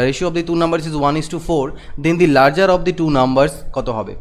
Ratio of the two numbers is 1:4, then the larger of the two numbers কত হবে?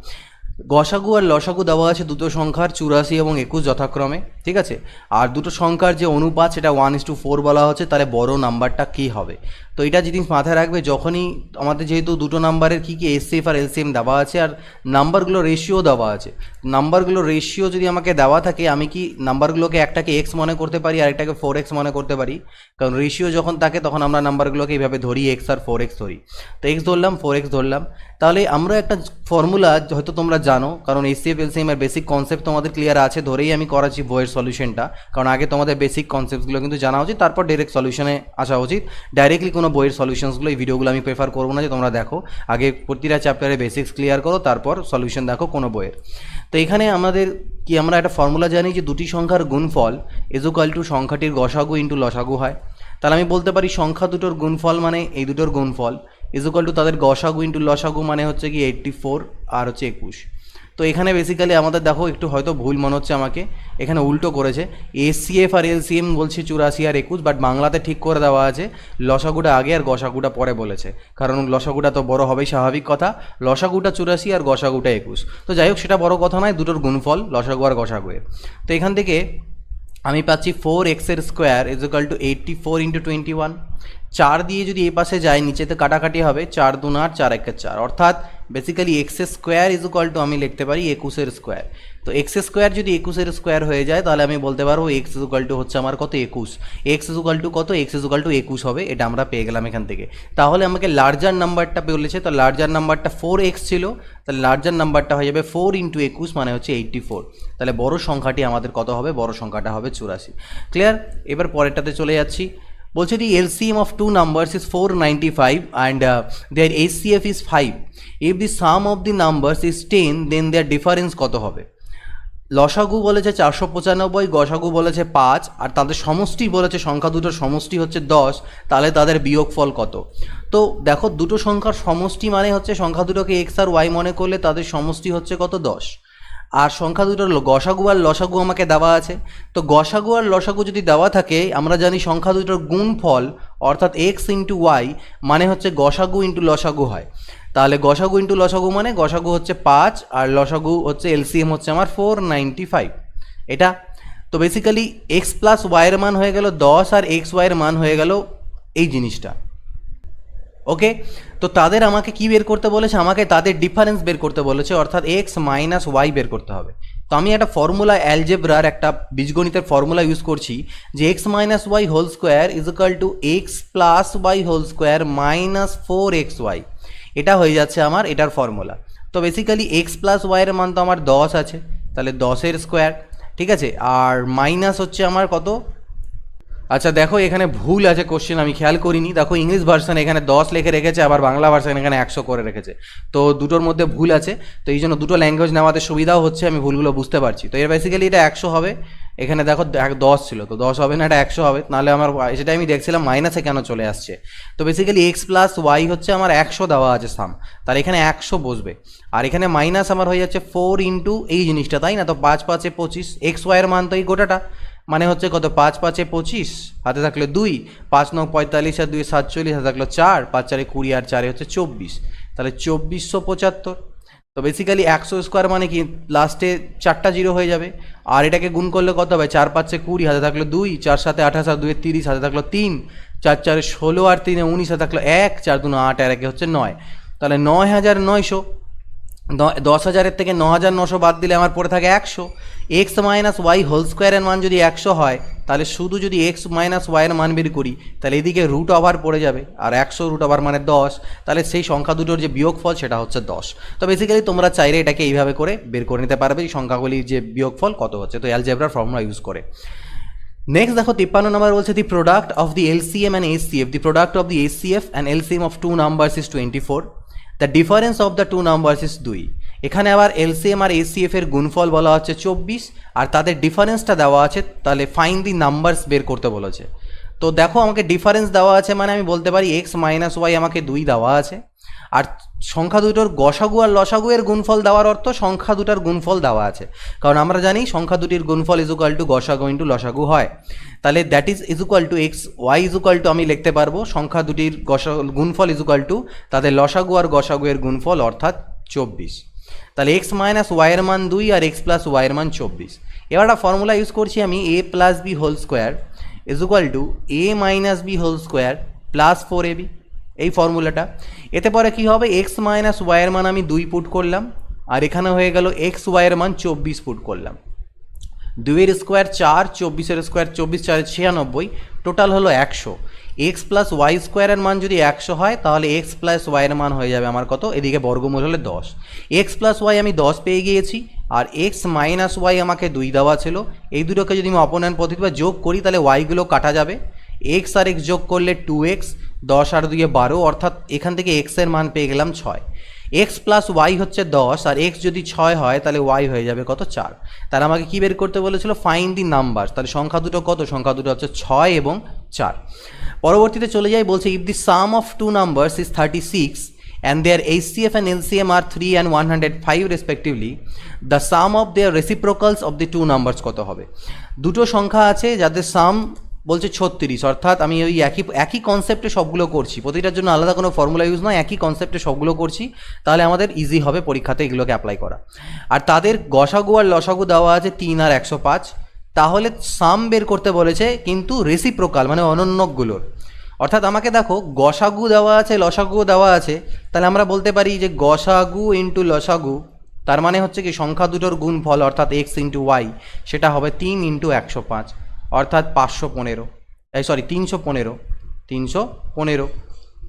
গসাগু আর লসাগু দেওয়া আছে দুটো সংখ্যার 84 এবং 21 যথাক্রমে, ঠিক আছে। আর দুটো সংখ্যার যে অনুপাত সেটা 1:4 বলা হচ্ছে, তাহলে বড় নাম্বারটা কী হবে? তো এটা জিনিস মাথায় রাখবে যখনই আমাদের যেহেতু দুটো নাম্বারের কী কী এসসিএফ আর এলসিএম দেওয়া আছে আর নাম্বারগুলো রেশিও দেওয়া আছে। নাম্বারগুলো রেশিও যদি আমাকে দেওয়া থাকে, আমি কি নাম্বারগুলোকে একটাকে এক্স মনে করতে পারি আর একটাকে 4x মনে করতে পারি? কারণ রেশিও যখন থাকে তখন আমরা নাম্বারগুলোকে এইভাবে ধরি, এক্স আর 4x ধরি। তো এক্স ধরলাম, 4x ধরলাম। তাহলে আমরা একটা ফর্মুলা হয়তো তোমরা জানো, কারণ এসসিএফ এলসিএম এর বেসিক কনসেপ্ট তোমাদের ক্লিয়ার আছে ধরেই আমি করাচ্ছি বইয়ের সলিউশনটা, কারণ আগে তোমাদের বেসিক কনসেপ্টসগুলো কিন্তু জানা উচিত, তারপর ডাইরেক্ট সলিউশনে আসা উচিত। ডাইরেক্টলি কোনো বইয়ের সলিউশনসগুলো এই ভিডিওগুলো আমি প্রেফার করবো না যে তোমরা দেখো, আগে প্রতিটা চ্যাপ্টারে বেসিক্স ক্লিয়ার করো, তারপর সলিউশন দেখো কোনো বইয়ের। তো এখানে আমাদের কি আমরা একটা ফর্মুলা জানি যে দুটি সংখ্যার গুণফল ইজ ইকুয়াল টু সংখ্যাটির গসাগু ইন্টু লসাগু হয়। তাহলে আমি বলতে পারি সংখ্যা দুটোর গুণফল মানে এই দুটোর গুণফল ইজ ইকুয়াল টু তাদের গসাগু ইন্টু লসাগু মানে হচ্ছে কি 84 আর হচ্ছে 21। তো এখানে বেসিক্যালি আমাদের দেখো একটু হয়তো ভুল মনে হচ্ছে আমাকে, এখানে উল্টো করেছে, এসসিএফ আর এলসিএম বলছে 84 আর 21, বাট বাংলাতে ঠিক করে দেওয়া আছে লসাগুটা আগে আর গসাগুটা পরে বলেছে, কারণ লসাগুটা তো বড় হবেই স্বাভাবিক কথা, লসাগুটা 84 আর গসাগুটা 21। তো যাই হোক সেটা বড় কথা নয়, দুটোর গুণফল লসাগু আর গসাগুয়ের। তো এখান থেকে আমি পাচ্ছি 4x এর square is equal two 84 into 21। 4 দিয়ে যদি এই পাশে যায় নিচেতে কাটাকাটি হবে, 4 2 8 4 1 4, অর্থাৎ basically x square is equal to আমি লিখতে পারি 21 স্কোয়ার। তো এক্স স্কোয়ার যদি 21 স্কোয়ার হয়ে যায় তাহলে আমি বলতে পারবো এক্স ইজ ইকুয়াল টু হচ্ছে আমার কত 21, এক্স ইজ ইকুয়াল টু কত, এক্স ইজ ইকুয়াল টু 21 হবে, এটা আমরা পেয়ে গেলাম এখান থেকে। তাহলে আমাকে লার্জার নাম্বারটা বলেছে, তো লার্জার নাম্বারটা 4x ছিল, তাহলে লার্জার নাম্বারটা হয়ে যাবে 4 ইন্টু 21 মানে হচ্ছে 84। তাহলে বড় সংখ্যাটি আমাদের কত হবে? বড় সংখ্যাটা হবে 84। ক্লিয়ার? এবার পরেরটাতে চলে যাচ্ছি। বলছে the LCM of two numbers is 495 and their HCF is 5। If the sum of the numbers is 10 then their difference কত হবে? লসাগু বলেছে 495, গসাগু বলেছে 5, আর তাদের সমষ্টি বলেছে সংখ্যা দুটোর সমষ্টি হচ্ছে 10, তাহলে তাদের বিয়োগফল কত? তো দেখো দুটো সংখ্যার সমষ্টি মানে হচ্ছে সংখ্যা দুটোকে এক্স আর ওয়াই মনে করলে তাদের সমষ্টি হচ্ছে কত? 10। আর সংখ্যা দুটোর গসাগু আর লসাগু আমাকে দেওয়া আছে, তো গসাগু আর লসাগু যদি দেওয়া থাকে আমরা জানি সংখ্যা দুটোর গুণফল অর্থাৎ এক্স ইন্টু ওয়াই মানে হচ্ছে গসাগু ইন্টু লসাগু হয়। তাহলে গসাগু ইন্টু লসাগু মানে গসাগু হচ্ছে 5 আর লসাগু হচ্ছে এলসিএম হচ্ছে আমার 495 এটা। তো বেসিক্যালি এক্স প্লাস ওয়াইয়ের মান হয়ে গেল 10 আর এক্স ওয়াইয়ের মান হয়ে গেল এই জিনিসটা। ওকে, তো তাদের আমাকে কি বের করতে বলেছে? আমাকে তাদের ডিফারেন্স বের করতে বলেছে, অর্থাৎ এক্স মাইনাস ওয়াই বের করতে হবে। তো আমি একটা ফর্মুলা অ্যালজেব্রার একটা বীজগণিতের ফর্মুলা ইউজ করছি যে x minus y whole square is equal to x plus y whole square minus 4xy। এটা হয়ে যাচ্ছে আমার এটার ফর্মুলা। তো বেসিক্যালি এক্স প্লাস ওয়াইয়ের মান তো আমার 10 আছে, তাহলে 10 স্কোয়ার, ঠিক আছে, আর মাইনাস হচ্ছে আমার কত? আচ্ছা দেখো এখানে ভুল আছে কোশ্চেন, আমি খেয়াল করিনি। দেখো ইংলিশ ভার্সন এখানে 10 লিখে রেখেছে, আবার বাংলা ভার্সন এখানে 100 করে রেখেছে, তো দুটোর মধ্যে ভুল আছে। তো এই জন্য দুটো ল্যাঙ্গুয়েজ নেওয়াতে সুবিধাও হচ্ছে, আমি ভুলগুলো বুঝতে পারছি। তো এর বেসিক্যালি এটা 100 হবে, এখানে দেখো 10 ছিল, তো 10 হবে না, এটা 100 হবে। নাহলে আমার সেটা আমি দেখছিলাম মাইনাসে কেন চলে আসছে। তো বেসিক্যালি এক্স প্লাস ওয়াই হচ্ছে আমার 100 দেওয়া আছে সাম, তাহলে এখানে 100 বসবে, আর এখানে মাইনাস আমার হয়ে যাচ্ছে 4 ইন্টু এই জিনিসটা, তাই না? তো 5 5 25, এক্স ওয়াইয়ের মান তো এই গোটাটা, মানে হচ্ছে কত? 5 5 25, হাতে থাকলে 2, 5 9 45 আর 2 47, হাতে থাকলো 4, 5 4 20 আর 4 হচ্ছে 24, তাহলে 2475। তো বেসিক্যালি 100 স্কোয়ার মানে কি লাস্টে 4টা জিরো হয়ে যাবে, আর এটাকে গুণ করলে কত হবে? 4 5 20, হাতে থাকলো 2, 4 7 28 আর 2 30, হাতে থাকলো 3, 4 4 16 আর 3 19, হাতে থাকলো 1, 4 2 8 আর 1 হচ্ছে 9, তাহলে 9900। 10,000 থেকে 9,900 বাদ দিলে আমার পড়ে থাকে 100। এক্স মাইনাস ওয়াই হোল স্কোয়ারের মান যদি 100 হয় তাহলে শুধু যদি এক্স মাইনাস ওয়াইয়ের মান বের করি তাহলে এদিকে রুট ওভার পড়ে যাবে, আর 100 রুট ওভার মানে 10, তাহলে সেই সংখ্যা দুটোর যে বিয়োগফল সেটা হচ্ছে 10। তো বেসিক্যালি তোমরা চাইলে এটাকে এইভাবে করে বের করে নিতে পারবে এই সংখ্যাগুলির যে বিয়োগফল কত হচ্ছে, তো অ্যালজেব্রার ফর্মুলা ইউজ করে। নেক্সট দেখো 53 নম্বর বলছে the product of the LCM and HCF, the product of the HCF and LCM of two numbers is 24, the difference of the two numbers is 2। এখানে আবার এলসিএম আর এইচসিএফ এর গুণফল বলা হচ্ছে 24, আর তাদের ডিফারেন্সটা দেওয়া আছে, তাহলে ফাইন্ড দি নাম্বারস বের করতে বলেছে। তো দেখো আমাকে ডিফারেন্স দেওয়া আছে মানে আমি বলতে পারি এক্স মাইনাস ওয়াই আমাকে 2 দেওয়া আছে, আর সংখ্যা দুটোর গসাগু আর লসাগু এর গুণফল দেওয়ার অর্থ সংখ্যা দুটার গুণফল দেওয়া আছে, কারণ আমরা জানি সংখ্যা দুটির গুণফল ইজ ইকুয়াল টু গসাগু ইন্টু লসাগু হয়। তাহলে that is equal to x y is equal to আমি লিখতে পারবো সংখ্যা দুটির গুণফল ইজ ইকুয়াল টু তাদের লসাগু আর গসাগু এর গুণফল অর্থাৎ 24। তাহলে এক্স মাইনাস ওয়াইয়ের মান 2 আর এক্স প্লাস ওয়াইয়ের মান 24। এবার একটা ফর্মুলা ইউজ করছি আমি, a plus b whole square is equal to a minus b whole square plus 4ab, এই ফর্মুলাটা। এতে পরে কী হবে, এক্স মাইনাস ওয়াইয়ের মান আমি 2 পুট করলাম, আর এখানে হয়ে গেল এক্স ওয়াইয়ের মান 24 পুট করলাম। 2 স্কোয়ার 4, 24 স্কোয়ার 24, 4 96, টোটাল হলো 100। এক্স প্লাস ওয়াই স্কোয়ারের মান যদি 100 হয় তাহলে এক্স প্লাস ওয়াইয়ের মান হয়ে যাবে আমার কত, এদিকে বর্গমূল হলে 10। এক্স প্লাস ওয়াই আমি 10 পেয়ে গিয়েছি, আর এক্স মাইনাস ওয়াই আমাকে 2 দেওয়া ছিল। এই দুটোকে যদি আমি অপোনেন্ট পদ্ধতিতে যোগ করি তাহলে ওয়াইগুলো কাটা যাবে, এক্স আর এক্স যোগ করলে 2x, 10 আর 2 12, অর্থাৎ এখান থেকে এক্সের মান পেয়ে গেলাম 6। এক্স প্লাস ওয়াই হচ্ছে 10, আর এক্স যদি 6 হয় তাহলে ওয়াই হয়ে যাবে কত, 4। তাহলে আমাকে কী বের করতে বলেছিল, ফাইন্ড দি নাম্বার। তাহলে সংখ্যা দুটো কত, সংখ্যা দুটো হচ্ছে 6 এবং 4। পরবর্তীতে চলে যাই, বলছে if the sum of two numbers is 36 and their HCF and LCM are 3 and 105 respectively, the sum of their reciprocals of the two numbers কত হবে। দুটো সংখ্যা আছে যাদের সাম বলছে 36, অর্থাৎ আমি ওই একই কনসেপ্টে সবগুলো করছি, প্রতিটার জন্য আলাদা কোনো ফর্মুলা ইউজ নয়, একই কনসেপ্টে সবগুলো করছি, তাহলে আমাদের ইজি হবে পরীক্ষাতে এগুলোকে অ্যাপ্লাই করা। আর তাদের গসাগু আর লসাগু দেওয়া আছে 3 আর 105, তাহলে সাম বের করতে বলেছে কিন্তু রেসিপ্রোকাল মানে অনন্যকগুলোর। অর্থাৎ আমাকে দেখো গসাগু দেওয়া আছে লসাগু দেওয়া আছে, তাহলে আমরা বলতে পারি যে গসাগু ইন্টু লসাগু তার মানে হচ্ছে কি সংখ্যা দুটোর গুণফল অর্থাৎ এক্স ইন্টু ওয়াই, সেটা হবে 3 ইন্টু 105 অর্থাৎ 515, 315।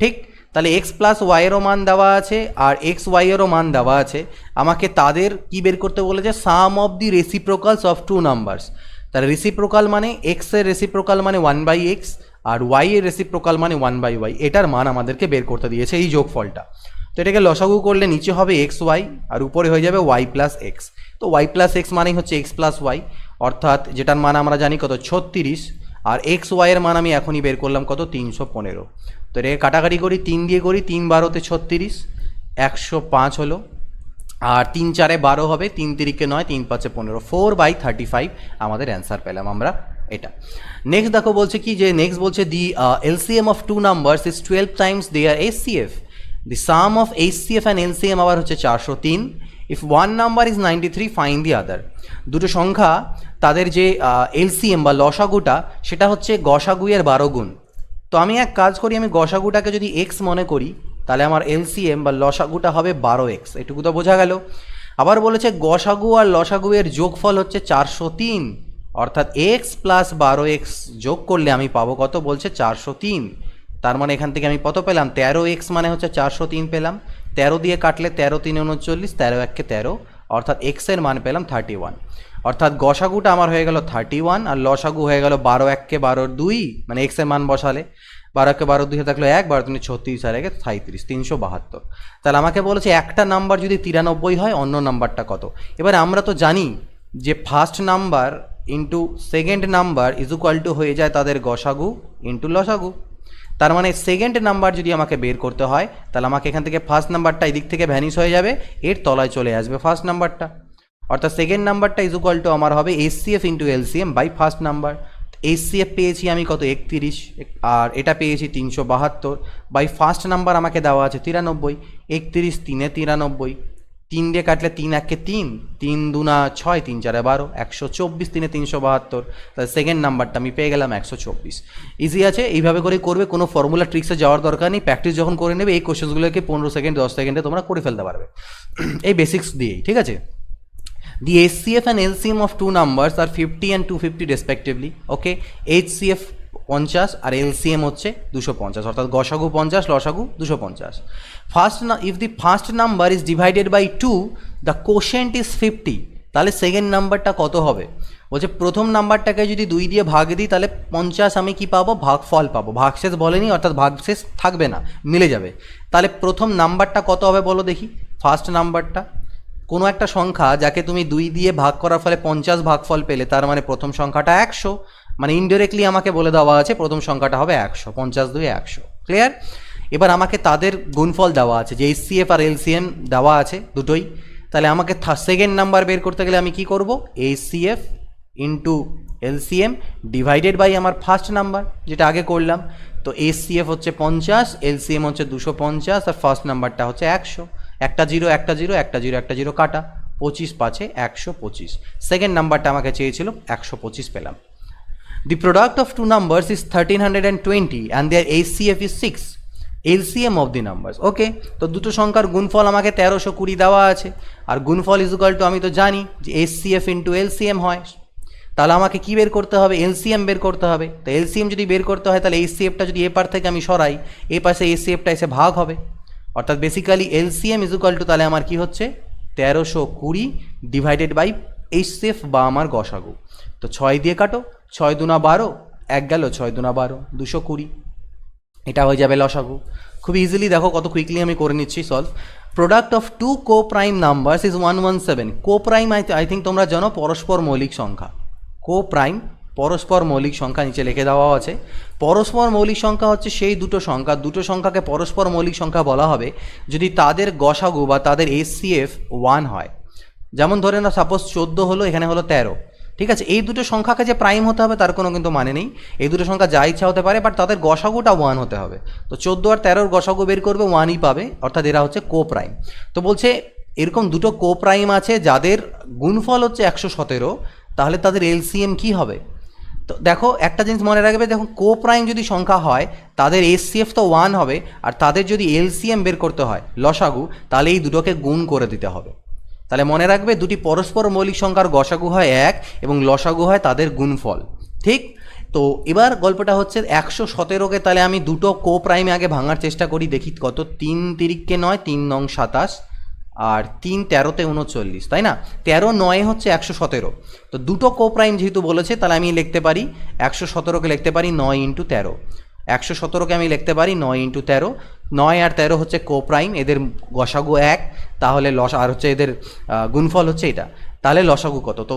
ঠিক, তাহলে এক্স প্লাস ওয়াইয়েরও মান দেওয়া আছে আর এক্স ওয়াইয়েরও মান দেওয়া আছে, আমাকে তাদের কি বের করতে বলেছে, sum of the reciprocals of two numbers. তাহলে রেসিপ্রোকাল মানে এক্সের রেসিপ্রোকাল মানে 1/x, আর ওয়াই এর রেসিপ্রোকাল মানে 1/y, এটার মান আমাদেরকে বের করতে দিয়েছে এই যোগফলটা। তো এটাকে লসাগু করলে নিচে হবে এক্স ওয়াই আর উপরে হয়ে যাবে ওয়াই প্লাস এক্স। তো ওয়াই প্লাস এক্স মানেই হচ্ছে এক্স প্লাস ওয়াই, অর্থাৎ যেটার মান আমরা জানি কত 36, আর এক্স ওয়াইয়ের মান আমি এখনই বের করলাম কত 315। তো এটাকে কাটাকাটি করি, 3 দিয়ে করি, 3 12 36, 105 হলো, আর 3 4 12 হবে, 3 3 9, 3 5 15, 4/35 আমাদের অ্যান্সার পেলাম আমরা এটা। নেক্সট দেখো বলছে কি, যে নেক্সট বলছে the LCM of two numbers is 12 times their HCF, the sum of HCF and LCM আবার হচ্ছে 403। If one number is 93 find the other. দুটো সংখ্যা তাদের যে LCM বা লসাগুটা সেটা হচ্ছে গসাগুয়ের 12 গুণ। তো আমি এক কাজ করি, আমি গসাগুটাকে যদি এক্স মনে করি তাহলে আমার LCM বা লসাগুটা হবে 12x, এটুকু তো বোঝা গেল। আবার বলেছে গসাগু আর লসাগুয়ের যোগফল হচ্ছে 403, অর্থাৎ এক্স প্লাস 12x যোগ করলে আমি পাবো কত, বলছে 403। তার মানে এখান থেকে আমি কত পেলাম, 13x মানে হচ্ছে 403 পেলাম। 13 দিয়ে কাটলে 13 3 39, 13 1 13, অর্থাৎ এক্সের মান পেলাম 31। অর্থাৎ গসাগুটা আমার হয়ে গেল 31 আর লসাগু হয়ে গেল 12 1 12 2, মানে এক্সের মান বসালে 12 1 12 2 থাকলো 1, 12 3 36 আর 1 37, 372। তাহলে আমাকে বলেছে একটা নাম্বার যদি 93 হয় অন্য নাম্বারটা কত। এবার আমরা তো জানি যে first number into second number is equal two হয়ে যায় তাদের গসাগু ইন্টু লসাগু। তার মানে সেকেন্ড নাম্বার যদি আমাকে বের করতে হয় তাহলে আমাকে এখান থেকে ফার্স্ট নাম্বারটা এদিক থেকে ভ্যানিশ হয়ে যাবে, এর তলায় চলে আসবে ফার্স্ট নাম্বারটা, অর্থাৎ সেকেন্ড নাম্বারটা ইজ ইকুয়াল টু আমার হবে HCF into LCM by first number. HCF পেয়েছি আমি কত 31, আর এটা পেয়েছি 372 বাই ফার্স্ট নাম্বার আমাকে দেওয়া আছে 93, 31 3 93, 3 দিয়ে কাটলে 3 1 3, 3 2 6, 3 4 12, 124 3 372। তাহলে সেকেন্ড নাম্বারটা আমি পেয়ে গেলাম 124। ইজি আছে, এইভাবে করে করবে, কোনো ফর্মুলা ট্রিক্সে যাওয়ার দরকার নেই, প্র্যাকটিস যখন করে নেবে এই কোশ্চেনগুলোকে 15 সেকেন্ড 10 সেকেন্ডে তোমরা করে ফেলতে পারবে এই বেসিক্স দিয়েই, ঠিক আছে। The HCF and LCM of two numbers are 50 and 250 respectively. Okay, HCF 50 R LCM হচ্ছে 250, অর্থাৎ গসাগু 50 লসাগু 250। if the first number is divided by 2 the quotient is 50, তাহলে সেকেন্ড নাম্বারটা কত হবে। বলছে প্রথম নাম্বারটাকে যদি 2 দিয়ে ভাগ দিই তাহলে 50 আমি কি পাবো, ভাগফল পাবো, ভাগশেষ বলেনি, অর্থাৎ ভাগশেষ থাকবে না, মিলে যাবে। তাহলে প্রথম নাম্বারটা কত হবে বলো দেখি, ফার্স্ট নাম্বারটা। কোনো একটা সংখ্যা যাকে তুমি 2 দিয়ে ভাগ করার ফলে 50 ভাগফল পেলে, তার মানে প্রথম সংখ্যাটা 100, মানে ইনডিরেক্টলি আমাকে বলে দেওয়া আছে প্রথম সংখ্যাটা হবে 100, 50 2 100। ক্লিয়ার। এবার আমাকে তাদের গুণফল দেওয়া আছে, যে HCF আর LCM দেওয়া আছে দুটোই। তাহলে আমাকে সেকেন্ড নাম্বার বের করতে গেলে আমি কি করব, HCF into LCM divided by আমার ফার্স্ট নাম্বার, যেটা আগে করলাম। তো HCF হচ্ছে 50, LCM হচ্ছে 250, আর ফার্স্ট নাম্বারটা হচ্ছে 100। একটা জিরো একটা জিরো একটা জিরো একটা জিরো কাটা, 25 পাঁচে 125। সেকেন্ড নাম্বারটা আমাকে চেয়েছিল, 125 পেলাম। The product of two numbers is 1320 and their HCF is 6. LCM of the numbers, ওকে। তো দুটো সংখ্যার গুণফল আমাকে 1320 দেওয়া আছে, আর গুণফল ইকুয়াল টু আমি তো জানি যে HCF ইন্টু LCM হয়। তাহলে আমাকে কি বের করতে হবে, LCM বের করতে হবে। তো LCM যদি বের করতে হয় তাহলে HCFটা যদি এ পার থেকে আমি সরাই, এ পাশে HCFটা এসে ভাগ হবে, অর্থাৎ basically LCM is equal two তাহলে আমার কি হচ্ছে 1320 ডিভাইডেড বাই HCF বা আমার গসাগু। তো 6 দিয়ে কাটো, 6 দুনা 12, 1 গেল 6 দুনা 12, 220। এটা হয়ে যাবে লসাগু। খুব ইজিলি দেখো কত কুইকলি আমি করে নিচ্ছি solve. Product of two co prime numbers is 117। Co prime I think তোমরা জানো পরস্পর মৌলিক সংখ্যা। কো প্রাইম পরস্পর মৌলিক সংখ্যা, নিচে লিখে দেওয়া আছে। পরস্পর মৌলিক সংখ্যা হচ্ছে সেই দুটো সংখ্যাকে পরস্পর মৌলিক সংখ্যা বলা হবে যদি তাদের গসাগু বা তাদের HCF 1 হয়। যেমন ধরে না, সাপোজ 14 হলো, এখানে হলো 13, ঠিক আছে। এই দুটো সংখ্যাকে যে প্রাইম হতে হবে তার কোনো কিন্তু মানে নেই। এই দুটো সংখ্যা যা ইচ্ছা হতে পারে, বাট তাদের গসাগুটা 1 হতে হবে। তো 14 আর 13 গসাগু বের করবে, 1ই পাবে, অর্থাৎ এরা হচ্ছে কো প্রাইম। তো বলছে এরকম দুটো কো প্রাইম আছে যাদের গুণফল হচ্ছে 117, তাহলে তাদের LCM কি হবে? তো দেখো একটা জিনিস মনে রাখবে, দেখো কো প্রাইম যদি সংখ্যা হয় তাদের HCF তো 1 হবে, আর তাদের যদি LCM বের করতে হয় লসাগু, তাহলে এই দুটোকে গুণ করে দিতে হবে। তাহলে মনে রাখবে দুটি পরস্পর মৌলিক সংখ্যার গসাগু হয় 1 এবং লসাগু হয় তাদের গুণফল, ঠিক। তো এবার গল্পটা হচ্ছে 117কে তাহলে আমি দুটো কো প্রাইমে আগে ভাঙার চেষ্টা করি, দেখি কত। 3 তিরিককে 9, 3 নং 27, আর 3 13তে 39, তাই না। 13 9 হচ্ছে 117। তো দুটো কো প্রাইম যেহেতু বলেছে, তাহলে আমি লিখতে পারি 117কে লিখতে পারি 9 ইন্টু 13। 117কে আমি লিখতে পারি 9 ইন্টু 13। 9 আর 13 হচ্ছে কো প্রাইম, এদের গসাগু 1, তাহলে আর হচ্ছে এদের গুণফল হচ্ছে এটা। তাহলে লসাগু কত? তো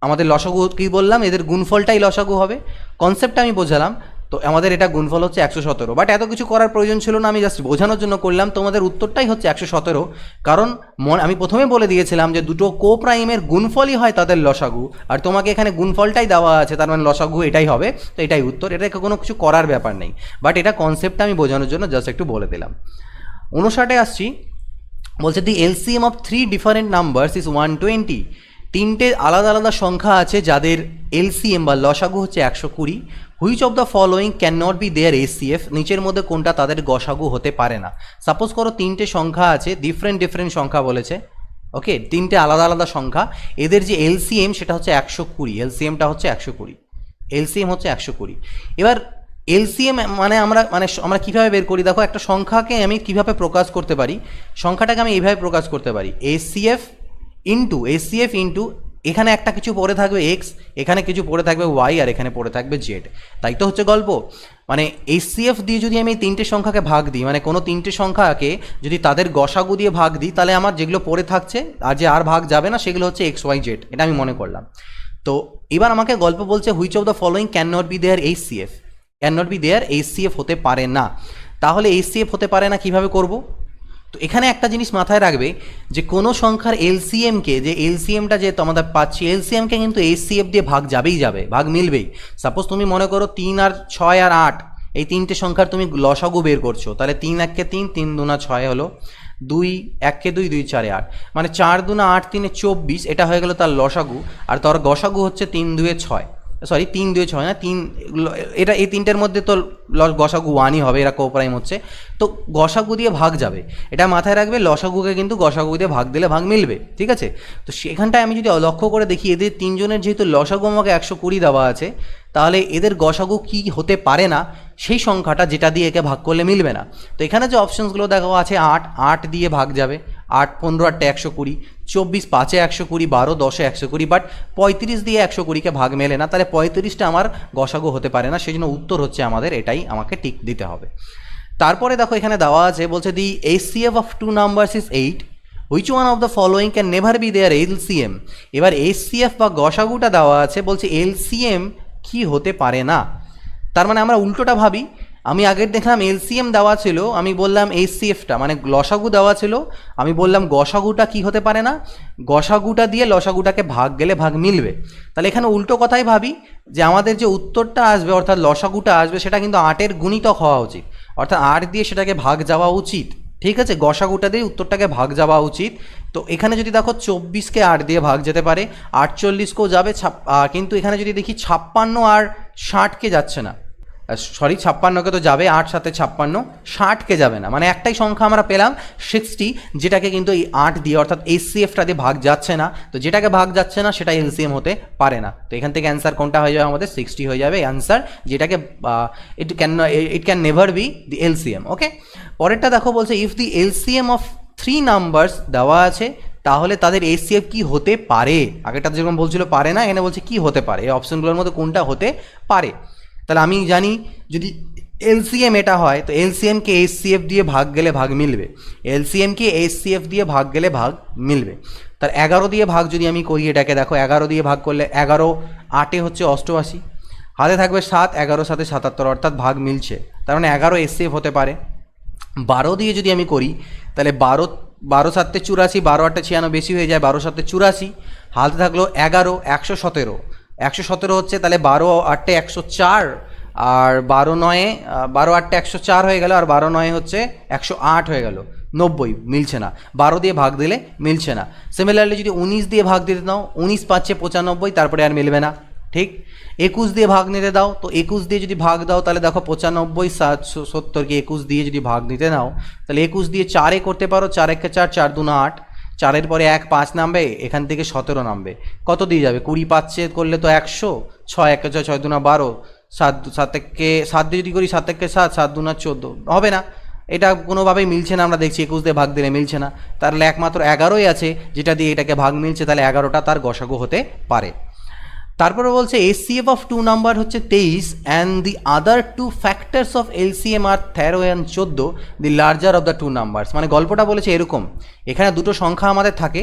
আমাদের লসাগু কী বললাম, এদের গুণফলটাই লসাগু হবে। কনসেপ্টটা আমি বোঝালাম। তো আমাদের এটা গুণফল হচ্ছে 117, বাট এত কিছু করার প্রয়োজন ছিল না, আমি জাস্ট বোঝানোর জন্য করলাম। তোমাদের উত্তরটাই হচ্ছে 117, কারণ আমি প্রথমে বলে দিয়েছিলাম যে দুটো কো প্রাইমের গুণফলই হয় তাদের লসাগু, আর তোমাকে এখানে গুণফলটাই দেওয়া আছে, তার মানে লসাগু এটাই হবে। তো এটাই উত্তর, এটা কোনো কিছু করার ব্যাপার নেই, বাট এটা কনসেপ্টটা আমি বোঝানোর জন্য জাস্ট একটু বলে দিলাম। 59-এ আসছি, বলছে দি LCM of 3 different numbers is 120। তিনটে আলাদা আলাদা সংখ্যা আছে যাদের LCM বা লসাগু হচ্ছে 120। Which of the following can not be their HCF? নিচের মধ্যে কোনটা তাদের গসাগু হতে পারে না? সাপোজ করো তিনটে সংখ্যা আছে, ডিফারেন্ট সংখ্যা বলেছে, ওকে, তিনটে আলাদা আলাদা সংখ্যা, এদের যে LCM সেটা হচ্ছে 120, LCMটা হচ্ছে 120, LCM হচ্ছে 120। এবার LCM আমরা কীভাবে বের করি? দেখো একটা সংখ্যাকে আমি কীভাবে প্রকাশ করতে পারি, সংখ্যাটাকে আমি এইভাবে প্রকাশ করতে পারি, HCF ইন্টু এখানে একটা কিছু পড়ে থাকবে X, এখানে কিছু পড়ে থাকবে Y, আর এখানে পড়ে থাকবে Z। তাই তো হচ্ছে গল্প। মানে HCF দিয়ে যদি আমি তিনটে সংখ্যাকে ভাগ দিই, মানে কোনো তিনটে সংখ্যাকে যদি তাদের গসাগু দিয়ে ভাগ দিই, তাহলে আমার যেগুলো পড়ে থাকছে আর যে আর ভাগ যাবে না সেগুলো হচ্ছে XYZ, এটা আমি মনে করলাম। তো এবার আমাকে গল্প বলছে which of the following can not be their HCF? Can not be their HCF হতে পারে না। তাহলে HCF হতে পারে না কিভাবে করব? তো এখানে একটা জিনিস মাথায় রাখবে যে কোনো সংখ্যার LCMকে, যে LCMটা যে তোমাদের পাচ্ছি, LCMকে কিন্তু HCF দিয়ে ভাগ যাবেই যাবে, ভাগ মিলবেই। সাপোজ তুমি মনে করো 3 আর 6 আর 8 এই তিনটে সংখ্যার তুমি লসাগু বের করছো, তাহলে 3 1কে 3, 3 2 6 হলো, 2 1কে 2, 2 4 8, মানে 4 2 8 3 24, এটা হয়ে গেল তার লসাগু। আর তার গসাগু হচ্ছে 3 2 6, সরি 3 2 6 না 3, এটা এই তিনটের মধ্যে তো গসাগু 1ই হবে, এরা কো প্রাইম হচ্ছে। তো গসাগু দিয়ে ভাগ যাবে, এটা মাথায় রাখবে। লসাগুকে কিন্তু গসাগু দিয়ে ভাগ দিলে ভাগ মিলবে, ঠিক আছে। তো সেখানটায় আমি যদি লক্ষ্য করে দেখি, এদের তিনজনের যেহেতু লসাগু আমাকে 120 দেওয়া আছে, তাহলে এদের গসাগু কি হতে পারে না সেই সংখ্যাটা যেটা দিয়ে একে ভাগ করলে মিলবে না। তো এখানে যে অপশনসগুলো দেখা আছে, 8 দিয়ে ভাগ যাবে, 8 15 8 120, 24 5 120, 12 10 120, বাট 35 দিয়ে 120কে ভাগ মেলে না, তাহলে 35টা আমার গসাগু হতে পারে না। সেই জন্য উত্তর হচ্ছে আমাদের এটাই, আমাকে টিক দিতে হবে। তারপরে দেখো এখানে দেওয়া আছে, বলছে the HCF of 2 numbers is 8, which one of the following can never be their LCM? এবার HCF বা গসাগুটা দেওয়া আছে, বলছে LCM কি হতে পারে না। তার মানে আমরা উল্টোটা ভাবি আমি আগের দেখলাম এলসিএম দেওয়া ছিল, আমি বললাম এইচসিএফটা মানে লসাগু দেওয়া ছিল, আমি বললাম গসাগুটা কি হতে পারে না, গসাগুটা দিয়ে লসাগুটাকে ভাগ গেলে ভাগ মিলবে। তাহলে এখানে উল্টো কথাই ভাবি যে আমাদের যে উত্তরটা আসবে অর্থাৎ লসাগুটা আসবে সেটা কিন্তু 8-এর গুণিতক হওয়া উচিত, অর্থাৎ 8 দিয়ে সেটাকে ভাগ যাওয়া উচিত। ঠিক আছে, গসাগুটা দিয়ে উত্তরটাকে ভাগ যাওয়া উচিত। তো এখানে যদি দেখো 24কে 8 দিয়ে ভাগ যেতে পারে, 48কেও যাবে, কিন্তু এখানে যদি দেখি 56 আর 60কে যাচ্ছে না, সরি 56কে তো যাবে, 8 7 56, 60কে যাবে না, মানে একটাই সংখ্যা আমরা পেলাম 60, যেটাকে কিন্তু এই 8 দিয়ে অর্থাৎ এইচসিএফটা দিয়ে ভাগ যাচ্ছে না। তো যেটাকে ভাগ যাচ্ছে না সেটা এলসিএম হতে পারে না। তো এখান থেকে অ্যান্সার কোনটা হয়ে যাবে আমাদের 60 হয়ে যাবে অ্যান্সার, যেটাকে it can never be the LCM. Okay, পরেরটা দেখো বলছে if the LCM of 3 numbers দেওয়া আছে তাহলে তাদের এইচসিএফ কি হতে পারে। আগেরটা যেরকম বলছিল পারে না, এখানে বলছে কি হতে পারে, এই অপশনগুলোর মধ্যে কোনটা হতে পারে। তাহলে আমি জানি যদি এলসিএম এটা হয় তো এলসিএমকে এইচসিএফ দিয়ে ভাগ গেলে ভাগ মিলবে, এলসিএমকে এইচসিএফ দিয়ে ভাগ গেলে ভাগ মিলবে। তার 11 দিয়ে ভাগ যদি আমি করি, এটাকে দেখো 11 দিয়ে ভাগ করলে 11 8 হচ্ছে 88, হাতে থাকবে 7, 11 7 77, অর্থাৎ ভাগ মিলছে, তার মানে 11 এইচসিএফ হতে পারে। 12 দিয়ে যদি আমি করি তাহলে 12 7 84, 12 8 96 বেশি হয়ে যায়, 12 7 84, হাতে থাকলো 11 117, 117 হচ্ছে, তাহলে 12 8 104, আর 12 9 12 8 104 হয়ে গেল, আর 12 9 হচ্ছে 108 হয়ে গেল, 90 মিলছে না, 12 দিয়ে ভাগ দিলে মিলছে না। সিমিলারলি যদি 19 দিয়ে ভাগ দিতে দাও, 19 পাচ্ছে 95, তারপরে আর মিলবে না। ঠিক, 21 দিয়ে ভাগ নিতে দাও, তো 21 দিয়ে যদি ভাগ দাও তাহলে দেখো 95 70কে 21 দিয়ে যদি ভাগ নিতে নাও তাহলে 21 দিয়ে 4 করতে পারো, 4 1 4, 4 2 8, 4-এর পরে 1 5 নামবে, এখান থেকে 17 নামবে, কত দিয়ে যাবে 20 পাচ্ছে করলে তো 100, 6 1 6 6 2 12, 7 7 দিয়ে যদি করি 7 1 7, 7 2 14 হবে না, এটা কোনোভাবেই মিলছে না, আমরা দেখছি 21 দিয়ে ভাগ দিলে মিলছে না, তাহলে একমাত্র 11ই আছে যেটা দিয়ে এটাকে ভাগ মিলছে, তাহলে 11টা তার গসাগু হতে পারে। তারপরে বলছে এইচসিএফ অফ 2 নাম্বার হচ্ছে 23 and the other 2 factors of LCM আর 13 and 14, the larger of the 2 numbers. মানে গল্পটা বলেছে এরকম, এখানে দুটো সংখ্যা আমাদের থাকে,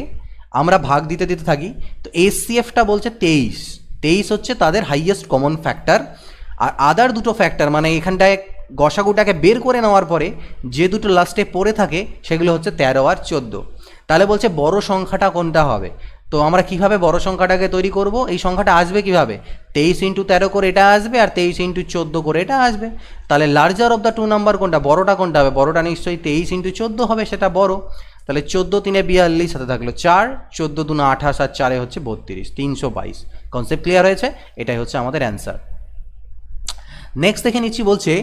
আমরা ভাগ দিতে দিতে থাকি, তো এইচসিএফটা বলছে 23 হচ্ছে তাদের হাইয়েস্ট কমন ফ্যাক্টর, আর আদার দুটো ফ্যাক্টর মানে এখানটায় গসাগুটাকে বের করে নেওয়ার পরে যে দুটো লাস্টে পড়ে থাকে সেগুলো হচ্ছে 13 আর 14। তাহলে বলছে বড় সংখ্যাটা কোনটা হবে। তো আমরা কিভাবে বড় সংখ্যাটাকে তৈরি করব, এই সংখ্যাটা আসবে কিভাবে, 23 × 13 করে এটা আসবে, আর 23 × 14 করে এটা আসবে। তাহলে লার্জার অফ দ্য 2 নাম্বার কোনটা, বড়টা কোনটা হবে, বড়টা নিশ্চয়ই 23 × 14 হবে, সেটা বড়। তাহলে 14 3 42, সাথে থাকলো 4, 14 2 28, আর 4 হচ্ছে 32, 322। কনসেপ্ট ক্লিয়ার হয়েছে, এটাই হচ্ছে আমাদের অ্যান্সার। নেক্সট দেখে নিচ্ছি, বলছে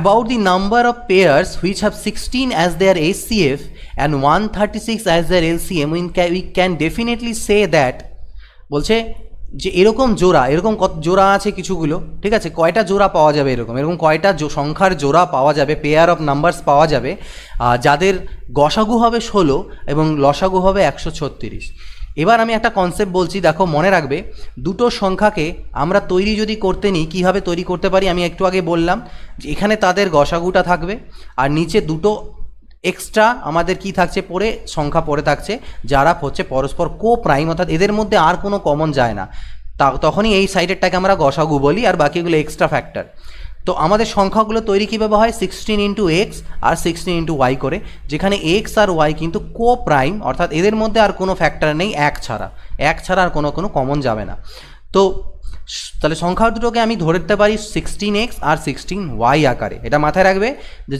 about the number of pairs which have 16 as their HCF and 136 as their LCM, we can definitely say that, বলছে যে এরকম জোড়া, এরকম কত জোড়া আছে কিছুগুলো, ঠিক আছে, কয়টা জোড়া পাওয়া যাবে, এরকম কয়টা সংখ্যার জোড়া পাওয়া যাবে, পেয়ার অফ নাম্বারস পাওয়া যাবে যাদের গসাগু হবে 16 এবং লসাগু হবে 136। এবার আমি একটা কনসেপ্ট বলছি, দেখো মনে রাখবে, দুটো সংখ্যাকে আমরা তৈরি যদি করতে নিই কীভাবে তৈরি করতে পারি, আমি একটু আগে বললাম যে এখানে তাদের গসাগুটা থাকবে আর নিচে দুটো এক্সট্রা আমাদের কি থাকছে পড়ে, সংখ্যা পড়ে থাকছে যারা হচ্ছে পরস্পর কো প্রাইম, অর্থাৎ এদের মধ্যে আর কোনো কমন যায় না, তখনই এই সাইডেরটাকে আমরা গসাগু বলি, আর বাকিগুলো এক্সট্রা ফ্যাক্টর। তো আমাদের সংখ্যাগুলো তৈরি কীভাবে হয়, 16 × x আর 16 × y করে, যেখানে x আর y কিন্তু কো প্রাইম, অর্থাৎ এদের মধ্যে আর কোনো ফ্যাক্টর নেই, এক ছাড়া আর কোনো কমন যাবে না। তো তাহলে সংখ্যা দুটোকে আমি ধরতে পারি 16x আর 16y আকারে। এটা মাথায় রাখবে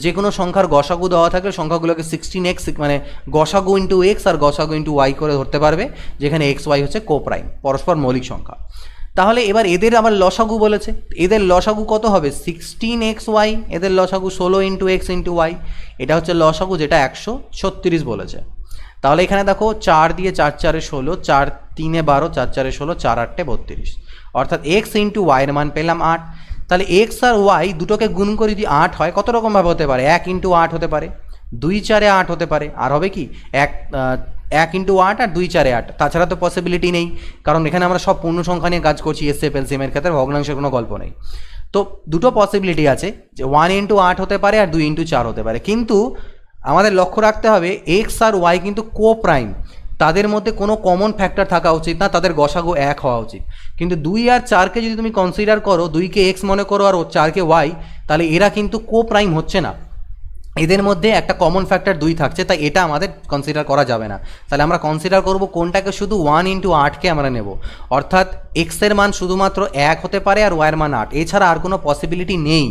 যে কোনো সংখ্যার গসাগু দেওয়া থাকলে সংখ্যাগুলোকে 16x মানে গসাগু × x আর গসাগু × y করে ধরতে পারবে, যেখানে x y হচ্ছে কো প্রাইম, পরস্পর মৌলিক সংখ্যা। তাহলে এবার এদের আবার লসাগু বলেছে, এদের লসাগু কত হবে, 16xy, এদের লসাগু 16 × x × y, এটা হচ্ছে লসাগু, যেটা 136 বলেছে। তাহলে এখানে দেখো 4 দিয়ে 4 4 16, 4 3 12, 4 4 16, 4 8 32, অর্থাৎ x × y এর মান পেলাম 8। তাহলে x আর y দুটোকে গুণ করে যদি 8 হয়, কত রকমভাবে হতে পারে, 1 × 8 হতে পারে, 2 4 8 হতে পারে, আর হবে কি 1 × 8 আর 2 4 8, তাছাড়া তো পসিবিলিটি নেই, কারণ এখানে আমরা সব পূর্ণ সংখ্যা নিয়ে কাজ করছি, এসএফ এলসিএম এর ক্ষেত্রে ভগ্নাংশের কোনো গল্প নেই। তো দুটো পসিবিলিটি আছে, যে 1 × 8 হতে পারে আর 2 × 4 হতে পারে, কিন্তু আমাদের লক্ষ্য রাখতে হবে x আর y কিন্তু কো প্রাইম, তাদের মধ্যে কোনো কমন ফ্যাক্টর থাকা উচিত না, তাদের গসাগু এক হওয়া উচিত। কিন্তু 2 আর 4কে যদি তুমি কনসিডার করো, 2কে এক্স মনে করো আর 4কে ওয়াই, তাহলে এরা কিন্তু কো প্রাইম হচ্ছে না, এদের মধ্যে একটা কমন ফ্যাক্টর 2 থাকছে, তাই এটা আমাদের কনসিডার করা যাবে না। তাহলে আমরা কনসিডার করব কোনটাকে, শুধু 1 ইন্টু 8কে আমরা নেব, অর্থাৎ এক্সের মান শুধুমাত্র 1 হতে পারে আর ওয়াইয়ের মান 8, এছাড়া আর কোনো পসিবিলিটি নেই।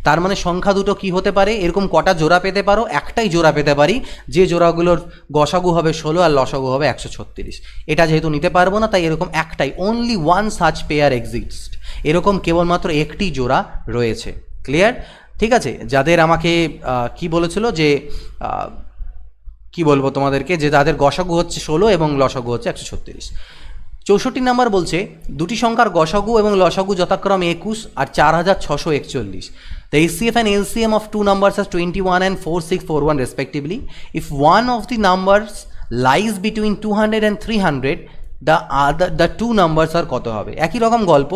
তার মানে সংখ্যা দুটো কি হতে পারে, এরকম কটা জোড়া পেতে পারো, একটাই জোড়া পেতে পারি, যে জোড়াগুলোর গসাগু হবে 16 আর লসাগু হবে 136। এটা যেহেতু নিতে পারবো না, তাই এরকম একটাই, only one such pair exist, এরকম কেবলমাত্র একটি জোড়া রয়েছে। ক্লিয়ার? ঠিক আছে, যাদের আমাকে কি বলেছিল যে কি বলবো তোমাদেরকে, যে তাদের গসাগু হচ্ছে 16 এবং লসাগু হচ্ছে 136। 64 নাম্বার বলছে দুটি সংখ্যার গসাগু এবং লসাগু যথাক্রমে 21 আর 4641। The HCF and LCM of two numbers as 21 and 4641 respectively. If one of the numbers lies between 200 and 300, the two numbers are কত হবে? একই রকম গল্প,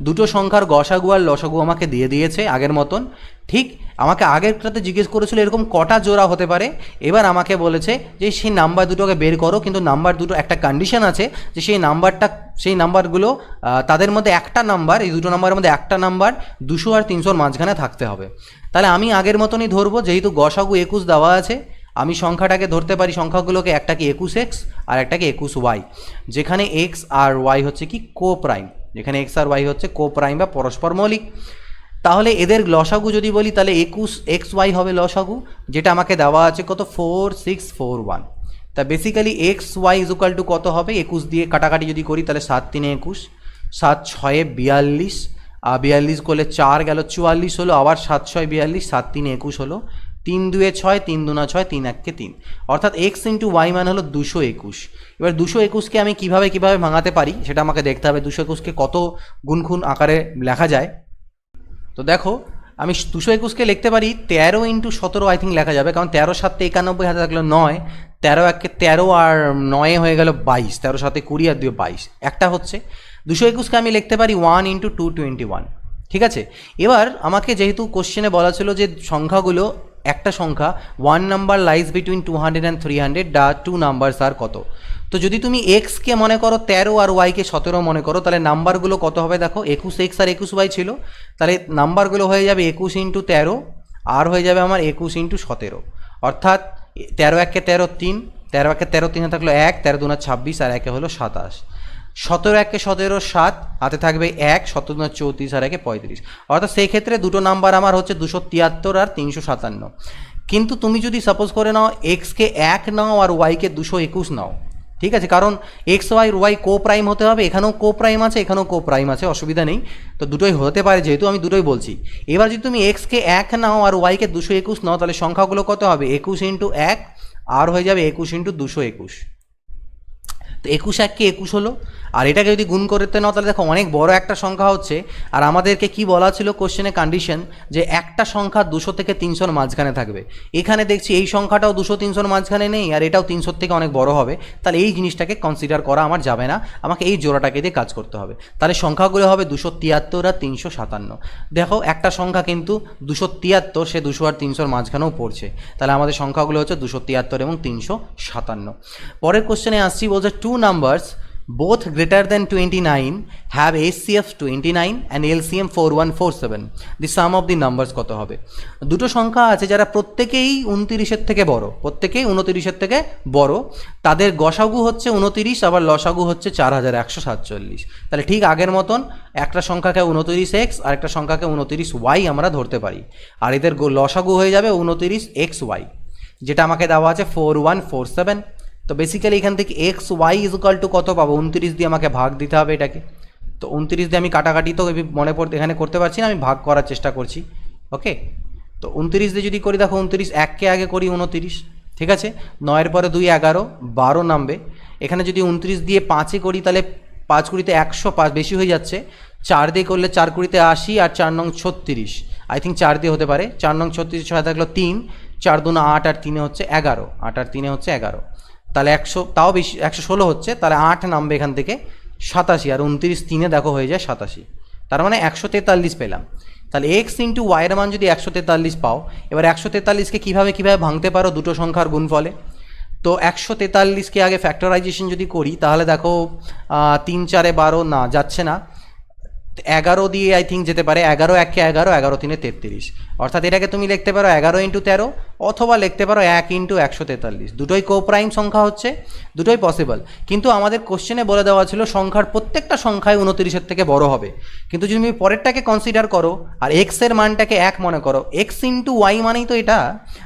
দুটো সংখ্যার গসাগু আর লসাগু আমাকে দিয়ে দিয়েছে আগের মতন। ঠিক আমাকে আগেরটাতে জিজ্ঞেস করেছিল এরকম কটা জোড়া হতে পারে, এবার আমাকে বলেছে যে সেই নাম্বার দুটোকে বের করো, কিন্তু নাম্বার দুটো একটা কন্ডিশন আছে যে সেই নাম্বারগুলো তাদের মধ্যে একটা নাম্বার, এই দুটো নাম্বারের মধ্যে একটা নাম্বার 200 আর 300-র মাঝখানে থাকতে হবে। তাহলে আমি আগের মতনই ধরবো, যেহেতু গসাগু 21 দেওয়া আছে, আমি সংখ্যাটাকে ধরতে পারি, সংখ্যাগুলোকে একটাকে 21x আর একটাকে 21y, যেখানে x আর y হচ্ছে কি কো প্রাইম, যেখানে x আর y হচ্ছে কো প্রাইম বা পরস্পর মৌলিক। তাহলে এদের লসাগু যদি বলি, তাহলে 21xy হবে লসাগু, যেটা আমাকে দেওয়া আছে কত, 4641। তা basically xy is equal to কত হবে, 21 দিয়ে কাটাকাটি যদি করি তাহলে 7 3 21, 7 6 42, 42 করলে 4 গেল 44 হলো, আবার 7 6 42, 7 3 21 হলো, 3 2 6, 3 2 6, 3 1 3, অর্থাৎ x ইন্টু ওয়াই মান হলো 221। এবার 221কে আমি কিভাবে ভাঙাতে পারি সেটা আমাকে দেখতে হবে, 221কে কত গুণখুন আকারে লেখা যায়। তো দেখো, আমি 221কে লিখতে পারি 13 ইন্টু 17, আই থিঙ্ক লেখা যাবে, কারণ 13 7 91 হাতে থাকলো 9, 13 1 13 আর 9 হয়ে গেল 22, 13 7 20 আর 2 22, একটা হচ্ছে। 221কে আমি লিখতে পারি 1 ইন্টু 221। ঠিক আছে, এবার আমাকে যেহেতু কোশ্চেনে বলা ছিল যে সংখ্যাগুলো, একটা সংখ্যা 1 number lies between 200 and 300, the two numbers আর কত। তো যদি তুমি এক্সকে মনে করো 13 আর ওয়াইকে 17 মনে করো, তাহলে নাম্বারগুলো কত হবে দেখো, 21x আর 21y ছিল, তাহলে নাম্বারগুলো হয়ে যাবে 21 ইন্টু 13 আর হয়ে যাবে আমার 21 ইন্টু 17, অর্থাৎ 13 1 13 3, 13 1 13 3 থাকলো 1, 13 2 26 আর 1 হলো 27, 17 1 17 7, হাতে থাকবে 1, 17 2 34 আর 1 35, অর্থাৎ সেই ক্ষেত্রে দুটো নাম্বার আমার হচ্ছে 273 আর 357। কিন্তু তুমি যদি সাপোজ করে নাও এক্সকে 1 নাও আর ওয়াইকে 221 নাও, ঠিক আছে, কারণ x y y co prime হতে হবে, এখানেও কো প্রাইম আছে এখানেও কো প্রাইম আছে, অসুবিধা নেই, তো দুটোই হতে পারে, যেহেতু আমি দুটোই বলছি। এবার যদি তুমি এক্সকে 1 নাও আর ওয়াইকে 221 নাও, তাহলে সংখ্যাগুলো কত হবে, 21 ইন্টু 1 আর হয়ে যাবে 21 ইন্টু 221। তো 21 1 কে 21 হলো, আর এটাকে যদি গুণ করতে নাও তাহলে দেখো অনেক বড় একটা সংখ্যা হচ্ছে। আর আমাদেরকে কি বলা ছিল কোশ্চেনে কন্ডিশন, যে একটা সংখ্যা 200 থেকে 300-র মাঝখানে থাকবে। এখানে দেখছি এই সংখ্যাটাও 200 300-র মাঝখানে নেই, আর এটাও 300 থেকে অনেক বড় হবে, তাহলে এই জিনিসটাকে কনসিডার করা আমার যাবে না, আমাকে এই জোড়াটাকে দিয়ে কাজ করতে হবে। তাহলে সংখ্যাগুলো হবে 273 আর 357। দেখো একটা সংখ্যা কিন্তু 273, সে 200 আর 300-র মাঝখানেও পড়ছে, তাহলে আমাদের সংখ্যাগুলো হচ্ছে 273 এবং 357। পরের কোশ্চেনে আসছি, বলছে two numbers both greater than 29 have HCF 29 and LCM 4147, the sum of the numbers কত হবে। দুটো সংখ্যা আছে যারা প্রত্যেকেই 29-এর থেকে বড়, প্রত্যেকেই 29-এর থেকে বড়, তাদের গসাগু হচ্ছে 29, আবার লসাগু হচ্ছে 4147। তাহলে ঠিক আগের মতন একটা সংখ্যাকে 29x আর একটা সংখ্যাকে 29y আমরা ধরতে পারি, আর এদের লসাগু হয়ে যাবে 29xy, যেটা আমাকে দেওয়া আছে 4147। তো বেসিক্যালি এখান থেকে x y is equal to কত পাবো, 29 দিয়ে আমাকে ভাগ দিতে হবে এটাকে। তো 29 দিয়ে আমি কাটাকাটি তো মনে পড়তে এখানে করতে পারছি না, আমি ভাগ করার চেষ্টা করছি। ওকে, তো 29 দিয়ে যদি করি, দেখো 29 1কে আগে করি 29, ঠিক আছে, 9-এর পরে 2 11 12 নামবে। এখানে যদি 29 দিয়ে 5-এ করি তাহলে 5 কুড়িতে 105, বেশি হয়ে যাচ্ছে। 4 দিয়ে করলে 4 কুড়িতে 80 আর 4 নং 36, আই থিঙ্ক 4 দিয়ে হতে পারে। 4 নং 36 6 থাকলো 3, 4 2 8 আর 3 হচ্ছে 11, 8 আর 3 হচ্ছে 11, তাহলে 100, তাও বেশি 116 হচ্ছে, তাহলে 8 নামবে এখান থেকে 87, আর 29 3-এ দেখো হয়ে যায় 87, তার মানে 143 পেলাম। তাহলে এক্স ইন্টু ওয়াইয়ের মান যদি 143 পাও, এবার 143কে কীভাবে ভাঙতে পারো দুটো সংখ্যার গুণফলে। তো 143কে আগে ফ্যাক্টরাইজেশন যদি করি তাহলে দেখো 3 4 12 না যাচ্ছে না, 11 দিয়ে আই থিঙ্ক যেতে পারে, 11 1 11, 11 3 33, অর্থাৎ এটাকে তুমি লিখতে পারো 11 × 13 অথবা লিখতে পারো 1 × 143। দুটোই কোপ্রাইম সংখ্যা হচ্ছে, দুটোই পসিবল। কিন্তু আমাদের কোশ্চেনে বলে দেওয়া ছিল সংখ্যার প্রত্যেকটা সংখ্যায় 29-এর থেকে বড় হবে। কিন্তু যদি তুমি পরেরটাকে কনসিডার করো আর এক্সের মানটাকে 1 মনে করো, x × y মানেই তো এটা,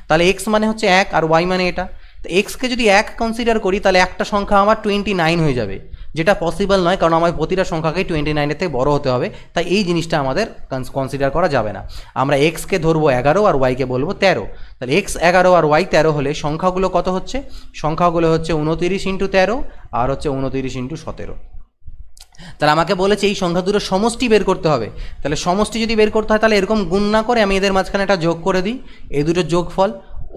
তাহলে x মানে হচ্ছে 1 আর y মানে এটা। তো এক্সকে যদি 1 কনসিডার করি তাহলে একটা সংখ্যা আমার 29 হয়ে যাবে, যেটা পসিবল নয়, কারণ আমার প্রতিটা সংখ্যাকেই 29-এর থেকে বড় হতে হবে। তাই এই জিনিসটা আমাদের কনসিডার করা যাবে না। আমরা এক্সকে ধরবো 11 আর ওয়াইকে বলবো 13। তাহলে x 11 আর y 13 হলে সংখ্যাগুলো কত হচ্ছে? সংখ্যাগুলো হচ্ছে 29 × 13 আর হচ্ছে 29 × 17। তাহলে আমাকে বলেছে এই সংখ্যা দুটো সমষ্টি বের করতে হবে। তাহলে সমষ্টি যদি বের করতে হয় তাহলে এরকম গুণ না করে আমি এদের মাঝখানে একটা যোগ করে দিই, এই দুটোর যোগফল।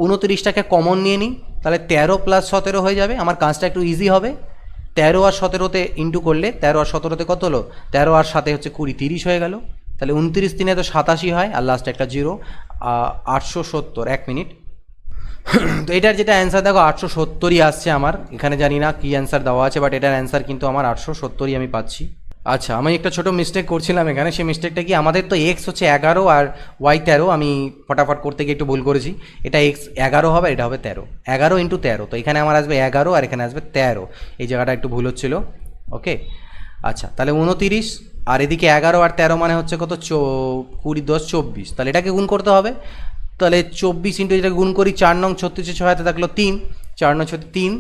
29টাকে কমন নিয়ে নিই, তাহলে 13 + 17 হয়ে যাবে। আমার কাজটা একটু ইজি হবে। 13 আর 17তে ইন্টু করলে 13 আর 17তে কত হলো? 13 আর 7 হচ্ছে 20, 30 হয়ে গেল। তাহলে 29 × 3 তো 87 হয়, আর লাস্টে একটা 0, 870। 1 মিনিট। তো এটার যেটা অ্যান্সার দেখো 870ই আসছে আমার। এখানে জানি না কী অ্যান্সার দেওয়া আছে, বাট এটার অ্যান্সার কিন্তু আমার 870ই আমি পাচ্ছি। আচ্ছা, আমি একটা ছোটো মিস্টেক করছিলাম এখানে। সেই মিস্টেকটা কি, আমাদের তো এক্স হচ্ছে 11 আর ওয়াই 13, আমি ফটাফট করতে গিয়ে একটু ভুল করেছি। এটা এক্স 11 হবে, এটা হবে 13, 11 × 13। তো এখানে আমার আসবে 11 আর এখানে আসবে 13, এই জায়গাটা একটু ভুল হচ্ছিল। ওকে, আচ্ছা, তাহলে 29 আর এদিকে 11 আর 13 মানে হচ্ছে কত? 20 × 10 = 24। তাহলে এটাকে গুণ করতে হবে। তাহলে 24 × যেটা গুণ করি, 4 নং 36, 6 হাতে থাকলো 3, 4 9 6 3,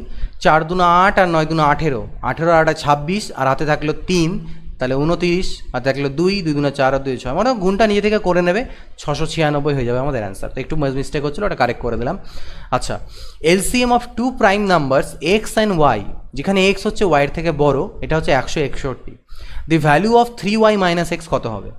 4 2 8 আর 9 2 18, 18 আর 8 26 আর হাতে থাকলো 3, তাহলে 29, হাতে থাকলো 2, 2 2 4 আর 2 6, মানে গুণটা নিজে থেকে করে নেবে, 696 হয়ে যাবে আমাদের অ্যান্সার। তো একটু মিস্টেক হচ্ছিলো, ওটা কারেক্ট করে দিলাম। আচ্ছা, LCM of 2 prime numbers x and y, যেখানে এক্স হচ্ছে ওয়াইয়ের থেকে বড়, এটা হচ্ছে 161। The value of 3y - x কত হবে?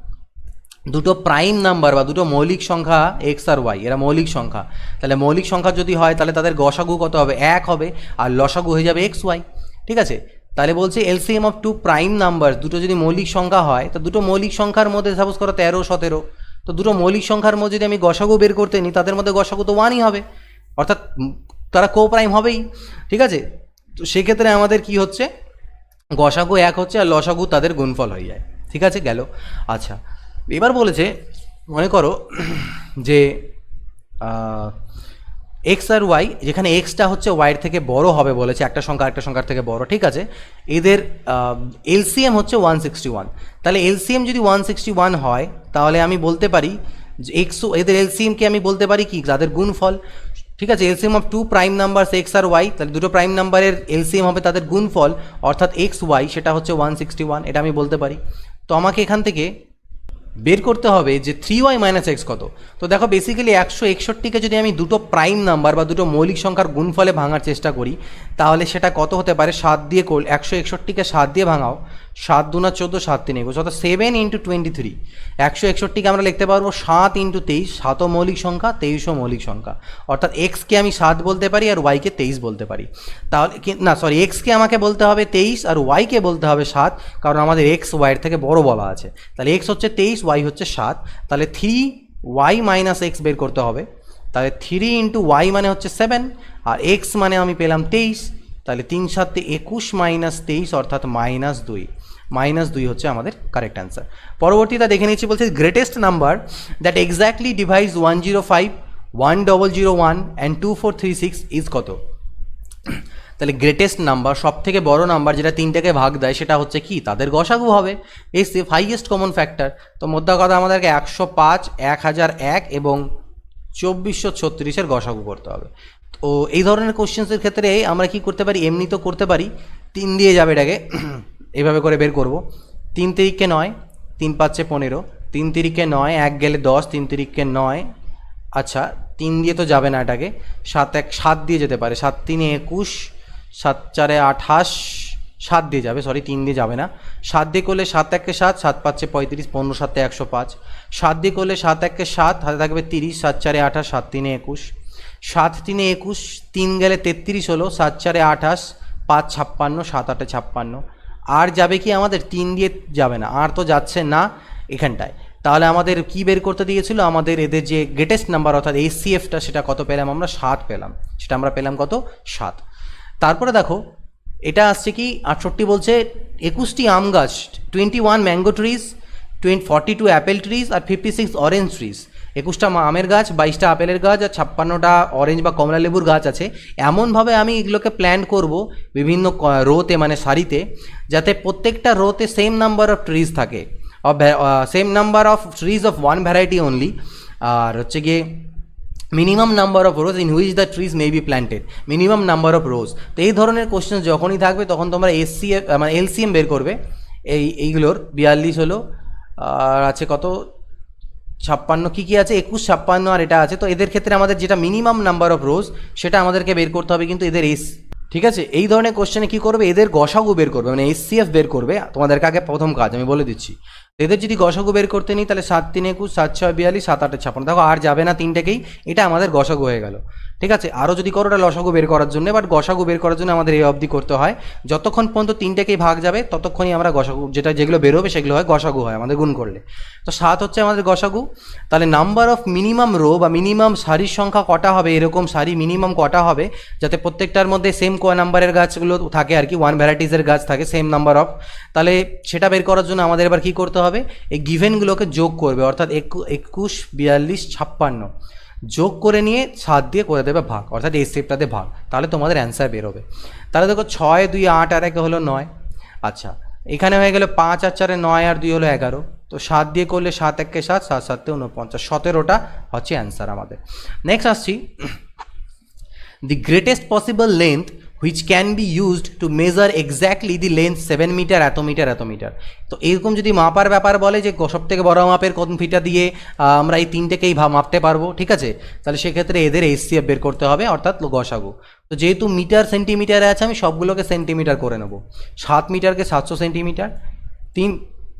দুটো প্রাইম নাম্বার বা দুটো মৌলিক সংখ্যা এক্স আর ওয়াই, এরা মৌলিক সংখ্যা। তাহলে মৌলিক সংখ্যা যদি হয় তাহলে তাদের গসাগু কত হবে? 1 হবে, আর লসাগু হয়ে যাবে এক্স ওয়াই। ঠিক আছে, তাহলে বলছে এলসিএম অফ 2 প্রাইম নাম্বার, দুটো যদি মৌলিক সংখ্যা হয়, তো দুটো মৌলিক সংখ্যার মধ্যে সাপোজ করো 13 17, তো দুটো মৌলিক সংখ্যার মধ্যে যদি আমি গসাগু বের করতে নিই, তাদের মধ্যে গসাগু তো 1ই হবে, অর্থাৎ তারা কো প্রাইম হবেই। ঠিক আছে, তো সেক্ষেত্রে আমাদের কি হচ্ছে? গসাগু 1 হচ্ছে আর লসাগু তাদের গুণফল হয়ে যায়। ঠিক আছে, গেল। আচ্ছা, এবার বলেছে মনে করো যে এক্স আর ওয়াই, যেখানে এক্সটা হচ্ছে ওয়াইয়ের থেকে বড় হবে বলেছে, একটা সংখ্যা একটা সংখ্যার থেকে বড়। ঠিক আছে, এদের এলসিএম হচ্ছে 161। তাহলে এলসিএম যদি 161 হয় তাহলে আমি বলতে পারি যে এক্স, এদের এলসিএমকে আমি বলতে পারি কি? তাদের গুণফল। ঠিক আছে, LCM of 2 prime numbers x আর ওয়াই, তাহলে দুটো প্রাইম নাম্বারের এলসিএম হবে তাদের গুণফল, অর্থাৎ এক্স ওয়াই, সেটা হচ্ছে 161, এটা আমি বলতে পারি। তো আমাকে এখান থেকে বের করতে হবে যে 3y - x কত। তো দেখো বেসিক্যালি 161কে যদি আমি দুটো প্রাইম নাম্বার বা দুটো মৌলিক সংখ্যার গুণফলে ভাঙার চেষ্টা করি তাহলে সেটা কত হতে পারে? 7 দিয়ে 161কে 7 দিয়ে ভাঙাও, 7 2 14, 7 3 21, অর্থাৎ 7 × 23। 161কে আমরা লিখতে পারবো 7 × 23, 7ও মৌলিক সংখ্যা, 23ও মৌলিক সংখ্যা, অর্থাৎ এক্সকে আমি 7 বলতে পারি আর ওয়াইকে 23 বলতে পারি। তাহলে না, সরি, এক্সকে আমাকে বলতে হবে 23 আর ওয়াইকে বলতে হবে 7, কারণ আমাদের এক্স ওয়াইয়ের থেকে বড় বলা আছে। তাহলে এক্স হচ্ছে 23, ওয়াই হচ্ছে 7, তাহলে 3y - x বের করতে হবে। তাহলে 3 × y মানে হচ্ছে 7, আর x মানে আমি পেলাম 23, তাহলে 3 7 21 - 23 অর্থাৎ -2। -2 হচ্ছে আমাদের কারেক্ট অ্যান্সার। পরবর্তীটা দেখে নিচ্ছি, বলছে greatest number that exactly divides 105, 1001 and 2436 is কত? তাহলে গ্রেটেস্ট নাম্বার, সব থেকে বড় নাম্বার যেটা 3টাকে ভাগ দেয়, সেটা হচ্ছে কি? তাদের গসাগু হবে। SF, highest common factor. তো মোদ্দা কথা আমাদেরকে 105, 1001 এবং 2436-এর গসাগু করতে হবে। তো এই ধরনের কোশ্চেন্সের ক্ষেত্রে আমরা কি করতে পারি? এমনি তো করতে পারি, 3 দিয়ে যাবে এটাকে, এইভাবে করে বের করব। 3 3 9, 3 5 15, 3 3 9, 1 গেলে 10, 3 3 9। আচ্ছা, 3 দিয়ে তো যাবে না এটাকে, 7 1 7 দিয়ে যেতে পারে, 7 3 21, 7 4 28, 7 দিয়ে যাবে, সরি 3 দিয়ে যাবে না। 7 দিয়ে করলে 7 1 7, 7 5 35, 15 7 105। 7 দিয়ে করলে 7 1 7, হাতে থাকবে 30, 7 4 28, 7 3 21, 7 3 21, 3 গেলে 33 হলো, 7 4 28, 5 56, 7 8 56। আর যাবে কি আমাদের? 3 দিয়ে যাবে না, আর তো যাচ্ছে না এখানটায়। তাহলে আমাদের কি বের করতে দিয়েছিল? আমাদের এদের যে গ্রেটেস্ট নাম্বার অর্থাৎ এসিএফটা, সেটা কত পেলাম আমরা? 7 পেলাম। সেটা আমরা পেলাম কত 7। তারপরে দেখো এটা আসছে কি 68 বলছে 21টি আম গাছ, 21 ম্যাঙ্গো ট্রিজ, 42 অ্যাপেল ট্রিজ আর 56 অরেঞ্জ ট্রিজ। 21টা আমের গাছ, 22টা আপেলের গাছ আর 56টা অরেঞ্জ বা কমলা লেবুর গাছ আছে। এমনভাবে আমি এগুলোকে প্ল্যান করব বিভিন্ন রোতে মানে সারিতে, যাতে প্রত্যেকটা রোতে সেম নাম্বার অফ ট্রিজ থাকে, same number of trees of one variety only. আর হচ্ছে গিয়ে minimum number of rows in which the trees may be planted, minimum number of rows. তো এই ধরনের কোশ্চেন যখনই থাকবে তখন তোমরা এসসিএফ মানে এলসিএম বের করবে। এইগুলোর 42 হলো, আর আছে কত 56, কী কী আছে 21, 56 আর এটা আছে। তো এদের ক্ষেত্রে আমাদের যেটা মিনিমাম নাম্বার অফ রোজ সেটা আমাদেরকে বের করতে হবে, কিন্তু এদের ঠিক আছে। এই ধরনের কোশ্চেনে কী করবে, এদের গসাগু বের করবে, মানে এসসিএফ বের করবে। তোমাদেরকে আগে প্রথম কাজ আমি বলে দিচ্ছি, এদের যদি গসাগু বের করতে নিই তাহলে 7 3 21, 7 6 42, 7 8 56, দেখো আর যাবে না তিনটেকেই, এটা আমাদের গসাগু হয়ে গেল। ঠিক আছে, আরও যদি করো ওটা লসাগু বের করার জন্য, বাট গসাগু বের করার জন্য আমাদের এই অবধি করতে হয়। যতক্ষণ পর্যন্ত তিনটেকেই ভাগ যাবে ততক্ষণই আমরা গসাগু যেগুলো বেরোবে সেগুলো হয় গসাগু হয় আমাদের গুণ করলে। তো 7 হচ্ছে আমাদের গসাগু। তাহলে নাম্বার অফ মিনিমাম রো বা মিনিমাম সারির সংখ্যা কটা হবে, এরকম সারি মিনিমাম কটা হবে যাতে প্রত্যেকটার মধ্যে সেম নাম্বারের গাছগুলো থাকে আর কি, ওয়ান ভ্যারাইটিসের গাছ থাকে সেম নাম্বার অফ। তাহলে সেটা বের করার জন্য আমাদের এবার কী করতে হবে, এই গিভেনগুলোকে যোগ করবে, অর্থাৎ 21 42 56 যোগ করে নিয়ে 7 দিয়ে করে দেবে ভাগ, অর্থাৎ এই স্টেপটাতে ভাগ, তাহলে তোমাদের অ্যান্সার বেরোবে। তাহলে দেখো 6 2 8 আর 1 হলো 9। আচ্ছা, এখানে হয়ে গেল 5 আর 4 9 আর 2 হলো 11। তো 7 দিয়ে করলে 7 1 7, 7 7 49, 17টা হচ্ছে অ্যান্সার আমাদের। নেক্সট আসছি, the greatest possible length which can be used to measure exactly the length 7 metre এত মিটার এত মিটার। তো এরকম যদি মাপার ব্যাপার বলে যে সব থেকে বড় মাপের কোন ফিটা দিয়ে আমরা এই তিনটেকেই মাপতে পারবো, ঠিক আছে, তাহলে সেক্ষেত্রে এদের এসসিএফ বের করতে হবে, অর্থাৎ গসাগু। তো যেহেতু মিটার সেন্টিমিটারে আছে আমি সবগুলোকে সেন্টিমিটার করে নেব। 7 মিটারকে 700 সেন্টিমিটার,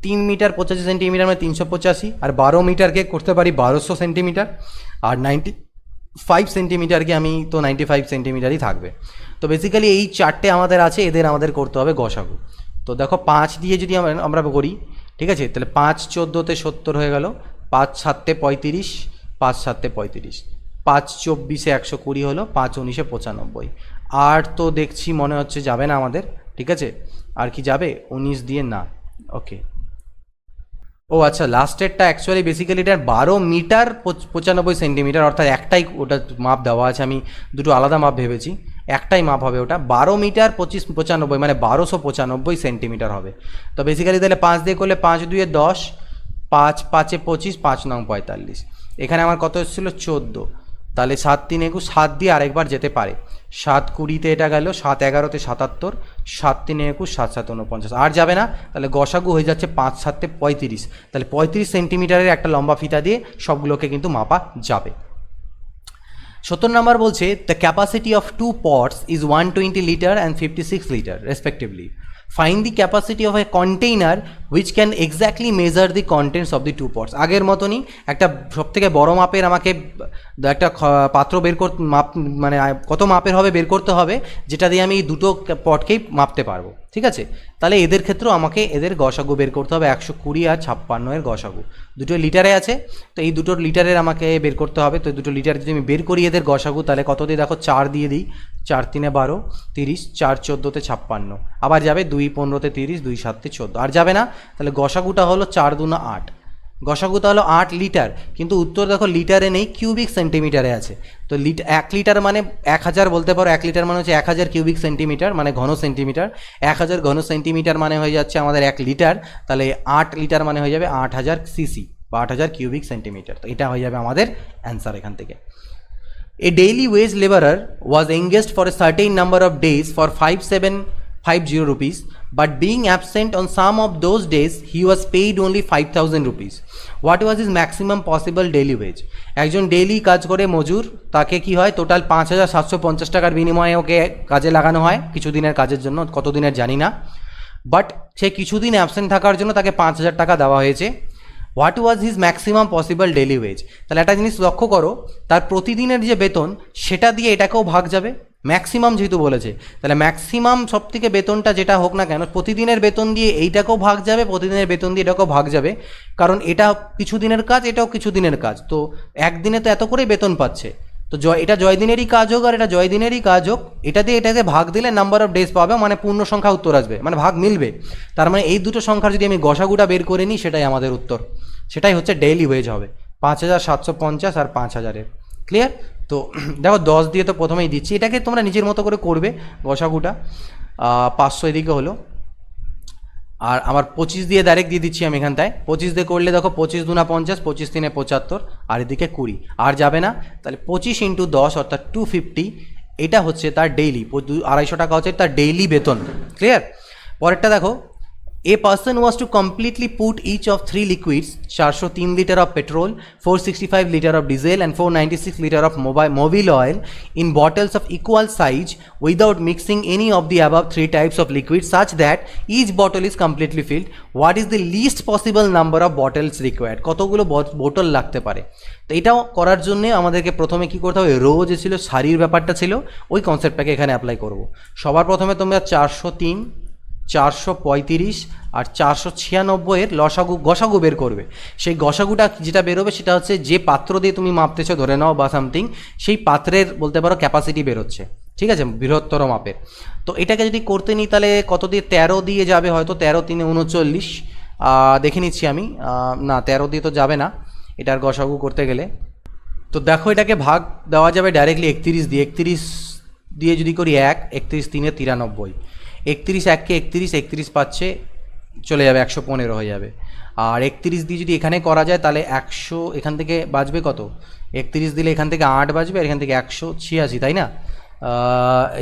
3 মিটার 85 সেন্টিমিটার মানে 385, আর 12 মিটারকে করতে পারি 1200 সেন্টিমিটার, আর 95 সেন্টিমিটারকে আমি তো 95 সেন্টিমিটারই থাকবে। তো বেসিক্যালি এই চারটে আমাদের আছে, আমাদের করতে হবে গসাগু। তো দেখো 5 দিয়ে যদি আমরা করি, ঠিক আছে, তাহলে 5 14 70 হয়ে গেল, 5 7 35, 5 7 35, 5 24 120 হলো, 5 19 95। আর তো দেখছি মনে হচ্ছে যাবে না আমাদের, ঠিক আছে, আর কি যাবে 19 দিয়ে না, ওকে। ও আচ্ছা, লাস্টেরটা অ্যাকচুয়ালি বেসিক্যালি এটা 12 মিটার 95 সেন্টিমিটার, অর্থাৎ একটাই ওটা মাপ দেওয়া আছে, আমি দুটো আলাদা মাপ ভেবেছি, একটাই মাপ হবে ওটা 12 মিটার 95 মানে 1295 সেন্টিমিটার হবে। তো বেসিক্যালি তাহলে 5 দিয়ে করলে 5 2 10, 5 5 25, 5 9 45, এখানে আমার কত এসেছিলো 14, তাহলে 7 3 21, 7 দিয়ে আরেকবার যেতে পারে, 7 20 এটা গেল, 7 11 77, 7 3 21, 7 7 49, আর যাবে না, তাহলে গসাগু হয়ে যাচ্ছে 5 7 35, তাহলে 35 সেন্টিমিটারের একটা লম্বা ফিতা দিয়ে সবগুলোকে কিন্তু মাপা যাবে। 70 নম্বর বলছে the capacity of 2 pots is 120 litre and 56 litre respectively. Find the capacity of A container which can exactly measure the contents of the 2 pots। আগের মতনই একটা সবথেকে বড় মাপের আমাকে একটা পাত্র বের করতে মানে কত মাপের হবে বের করতে হবে, যেটা দিয়ে আমি এই দুটো পটকেই মাপতে পারবো, ঠিক আছে। তাহলে এদের ক্ষেত্রেও আমাকে এদের গসাগু বের করতে হবে, 120 আর 56 এর গসাগু, দুটো লিটারে আছে, তো এই দুটো লিটারের আমাকে বের করতে হবে। তো দুটো লিটার যদি আমি বের করি এদের গসাগু, তাহলে কত দিয়ে দেখো 4 দিয়ে দিই, 4 3 12 30, 4 14 56, আবার যাবে 2 15 30, 2 7 14, আর যাবে না, তাহলে গসাগুটা হলো 4 2 8, গসাগুটা হলো 8 লিটার, কিন্তু উত্তর দেখো লিটারে নেই, কিউবিক সেন্টিমিটারে আছে। তো 1 লিটার মানে 1000 বলতে পারো, 1 লিটার মানে হচ্ছে 1000 কিউবিক সেন্টিমিটার মানে ঘন সেন্টিমিটার, 1000 ঘন সেন্টিমিটার মানে হয়ে যাচ্ছে আমাদের 1 লিটার, তাহলে 8 লিটার মানে হয়ে যাবে 8000 সিসি বা 8000 কিউবিক সেন্টিমিটার। তো এটা হয়ে যাবে আমাদের অ্যান্সার এখান থেকে। A daily wage laborer was engaged for a certain number of days for 5750 rupees, but being absent on some of those days he was paid only 5000 rupees. What was his maximum possible daily wage? একজন daily কাজ করে মজুর, তাকে কি হয় total 5750 টাকার বিনিময়ে ওকে কাজে লাগানো হয় কিছু দিনের কাজের জন্য, কত দিনের জানি না, বাট সে কিছুদিন অ্যাবসেন্ট থাকার জন্য তাকে 5000 টাকা দেওয়া হয়েছে। What was his maximum possible daily wage. তাহলে একটা জিনিস লক্ষ্য করো, তার প্রতিদিনের যে বেতন সেটা দিয়ে এটাকেও ভাগ যাবে, ম্যাক্সিমাম যেহেতু বলেছে, তাহলে ম্যাক্সিমাম সব থেকে বেতনটা যেটা হোক না কেন প্রতিদিনের বেতন দিয়ে এইটাকেও ভাগ যাবে, প্রতিদিনের বেতন দিয়ে এটাকেও ভাগ যাবে, কারণ এটা কিছু দিনের কাজ, এটাও কিছু দিনের কাজ, তো একদিনে তো এত করেই বেতন পাচ্ছে, তো এটা জয়দিনেরই কাজ হোক আর এটা জয়দিনেরই কাজ হোক, এটাতে ভাগ দিলে নাম্বার অফ ডেজ পাবে, মানে পূর্ণ সংখ্যা উত্তর আসবে, মানে ভাগ মিলবে। তার মানে এই দুটো সংখ্যার যদি আমি গসাগুটা বের করে নিই সেটাই আমাদের উত্তর, সেটাই হচ্ছে ডেইলি ওয়েজ হবে 5750 আর 5000-এর। ক্লিয়ার? তো দেখো 10 দিয়ে তো প্রথমেই দিচ্ছি, এটাকে তোমরা নিজের মতো করে করবে গসাগুটা। 500 এদিকে হলো, আর আমার 25 দিয়ে ডাইরেক্ট দিয়ে দিচ্ছি আমি এখানটায়। 25 দিয়ে করলে দেখো 25 দুনা 50, 25 তিনে 75, আর এদিকে 20, আর যাবে না। তাহলে 25 × 10 অর্থাৎ 250, এটা হচ্ছে তার ডেইলি, 250 টাকা হচ্ছে তার ডেইলি বেতন। ক্লিয়ার? পরেরটা দেখো, A person was to completely put each of 3 liquids, 403 liter of petrol, 465 liter of diesel and 496 liter of mobile oil in bottles of equal size without mixing any of the above 3 types of liquid such that each bottle is completely filled. What is the least possible number of bottles required? কতগুলো বোতল লাগতে পারে? তো এটাও করার জন্য আমাদেরকে প্রথমে কি করতে হবে, রো যে ছিল সারির ব্যাপারটা ছিল ওই কনসেপ্টটাকে এখানে অ্যাপ্লাই করব। সবার প্রথমে তোমরা 403, 435 আর 496 গসাগু বের করবে। সেই গসাগুটা যেটা বেরোবে সেটা হচ্ছে যে পাত্র দিয়ে তুমি মাপতেছো ধরে নাও বা সামথিং, সেই পাত্রের বলতে পারো ক্যাপাসিটি বেরোচ্ছে, ঠিক আছে, বৃহত্তর মাপের। তো এটাকে যদি করতে নিই তাহলে কত দিয়ে, 13 দিয়ে যাবে হয়তো, 13 3 39, দেখে নিচ্ছি আমি, না 13 দিয়ে তো যাবে না এটার গসাগু করতে গেলে। তো দেখো এটাকে ভাগ দেওয়া যাবে ডাইরেক্টলি 31 দিয়ে, 31 দিয়ে যদি করি 1, 31 3 93, 31 1 31, 31 পাচ্ছে চলে যাবে 115 হয়ে যাবে। আর 31 দিয়ে যদি এখানে করা যায় তাহলে 100 এখান থেকে বাজবে কত, 31 দিলে এখান থেকে 8 বাজবে আর এখান থেকে 186, তাই না?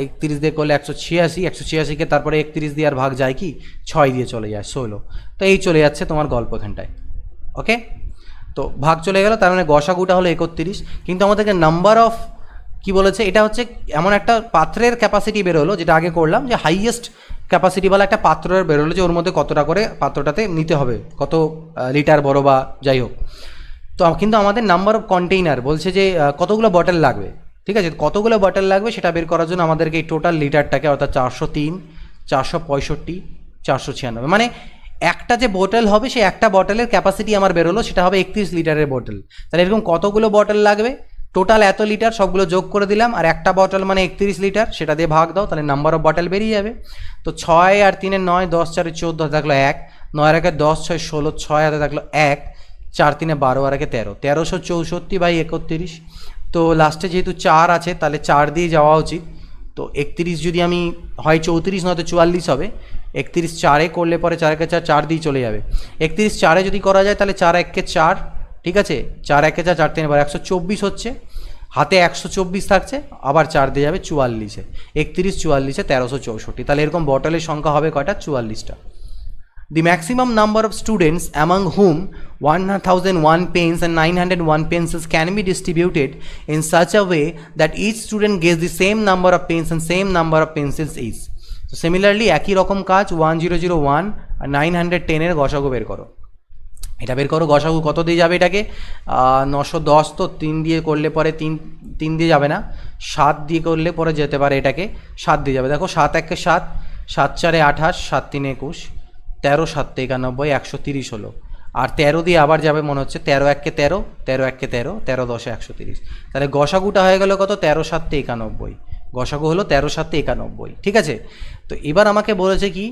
31 দিয়ে করলে 186, 186কে তারপরে 31 দিয়ে আর ভাগ যায় কি, 6 দিয়ে চলে যায় 16। তো এই চলে যাচ্ছে তোমার গল্প এখানটায়। ওকে, তো ভাগ চলে গেল, তার মানে গসাগুটা হলো 31। কিন্তু আমাদেরকে নাম্বার অফ কি বলেছে, এটা হচ্ছে এমন একটা পাত্রের ক্যাপাসিটি বেরোলো, যেটা আগে করলাম যে হাইয়েস্ট ক্যাপাসিটিওয়ালা একটা পাত্রের বেরোলো, যে ওর মধ্যে কতটা করে পাত্রটাতে নিতে হবে, কত লিটার বড় বা যাই হোক। তো কিন্তু আমাদের নাম্বার অফ কন্টেইনার বলছে যে কতগুলো বটল লাগবে, ঠিক আছে, কতগুলো বটল লাগবে সেটা বের করার জন্য আমাদেরকে এই টোটাল লিটারটাকে অর্থাৎ 403, 465, 496, মানে একটা যে বোতল হবে সেই একটা বটলের ক্যাপাসিটি আমার বেরোলো, সেটা হবে 31 লিটারের বোতল। তাহলে এরকম কতগুলো বটল লাগবে, টোটাল এত লিটার, সবগুলো যোগ করে দিলাম, আর একটা বটল মানে 31 লিটার, সেটা দিয়ে ভাগ দাও, তাহলে নাম্বার অফ বটল বেরিয়ে যাবে। তো 6 আর 3 9, 10 4 14 থাকলো 1, 9 আর 1 10 6 16, 6 হাতে থাকলো 1, 4 3 12 আর 1 13, 1364/31। তো লাস্টে যেহেতু 4 আছে তাহলে 4 দিয়ে যাওয়া উচিত। তো 31 যদি আমি হয় 34 নয়তো 44 হবে, 31 4-এ করলে পরে 4 1 4, 4 দিয়ে চলে যাবে। 31 4-এ যদি করা যায় তাহলে 4 1 4, ঠিক আছে, 4 1 4, 4 3 124 হচ্ছে, হাতে 124 থাকছে, আবার 4 দিয়ে যাবে 44-এ, 31 44-এ 1364। তাহলে এরকম বটলের সংখ্যা হবে কয়টা, 44টা। The maximum number of students among whom 1001 pens and 901 pencils can be distributed in such a way that each student gets the same number of pens and same number of pencils each. So similarly একই রকম কাজ 1001 আর 910-এর গসাগু বের করো। এটা বের করো, গসাগু কত দিয়ে যাবে এটাকে, 910, তো 3 দিয়ে করলে পরে 3 দিয়ে যাবে না, 7 দিয়ে করলে পরে যেতে পারে, এটাকে 7 দিয়ে যাবে। দেখো 7 1 7, 7 4 28, 7 3 21, 13 7 91, 130 হলো। আর 13 দিয়ে আবার যাবে মনে হচ্ছে, 13 1 13, 13 1 13, 13 10 130। তাহলে গসাগুটা হয়ে গেল কত, 13 7 91, গসাগু হলো 13 7 91, ঠিক আছে। তো এবার আমাকে বলেছে কি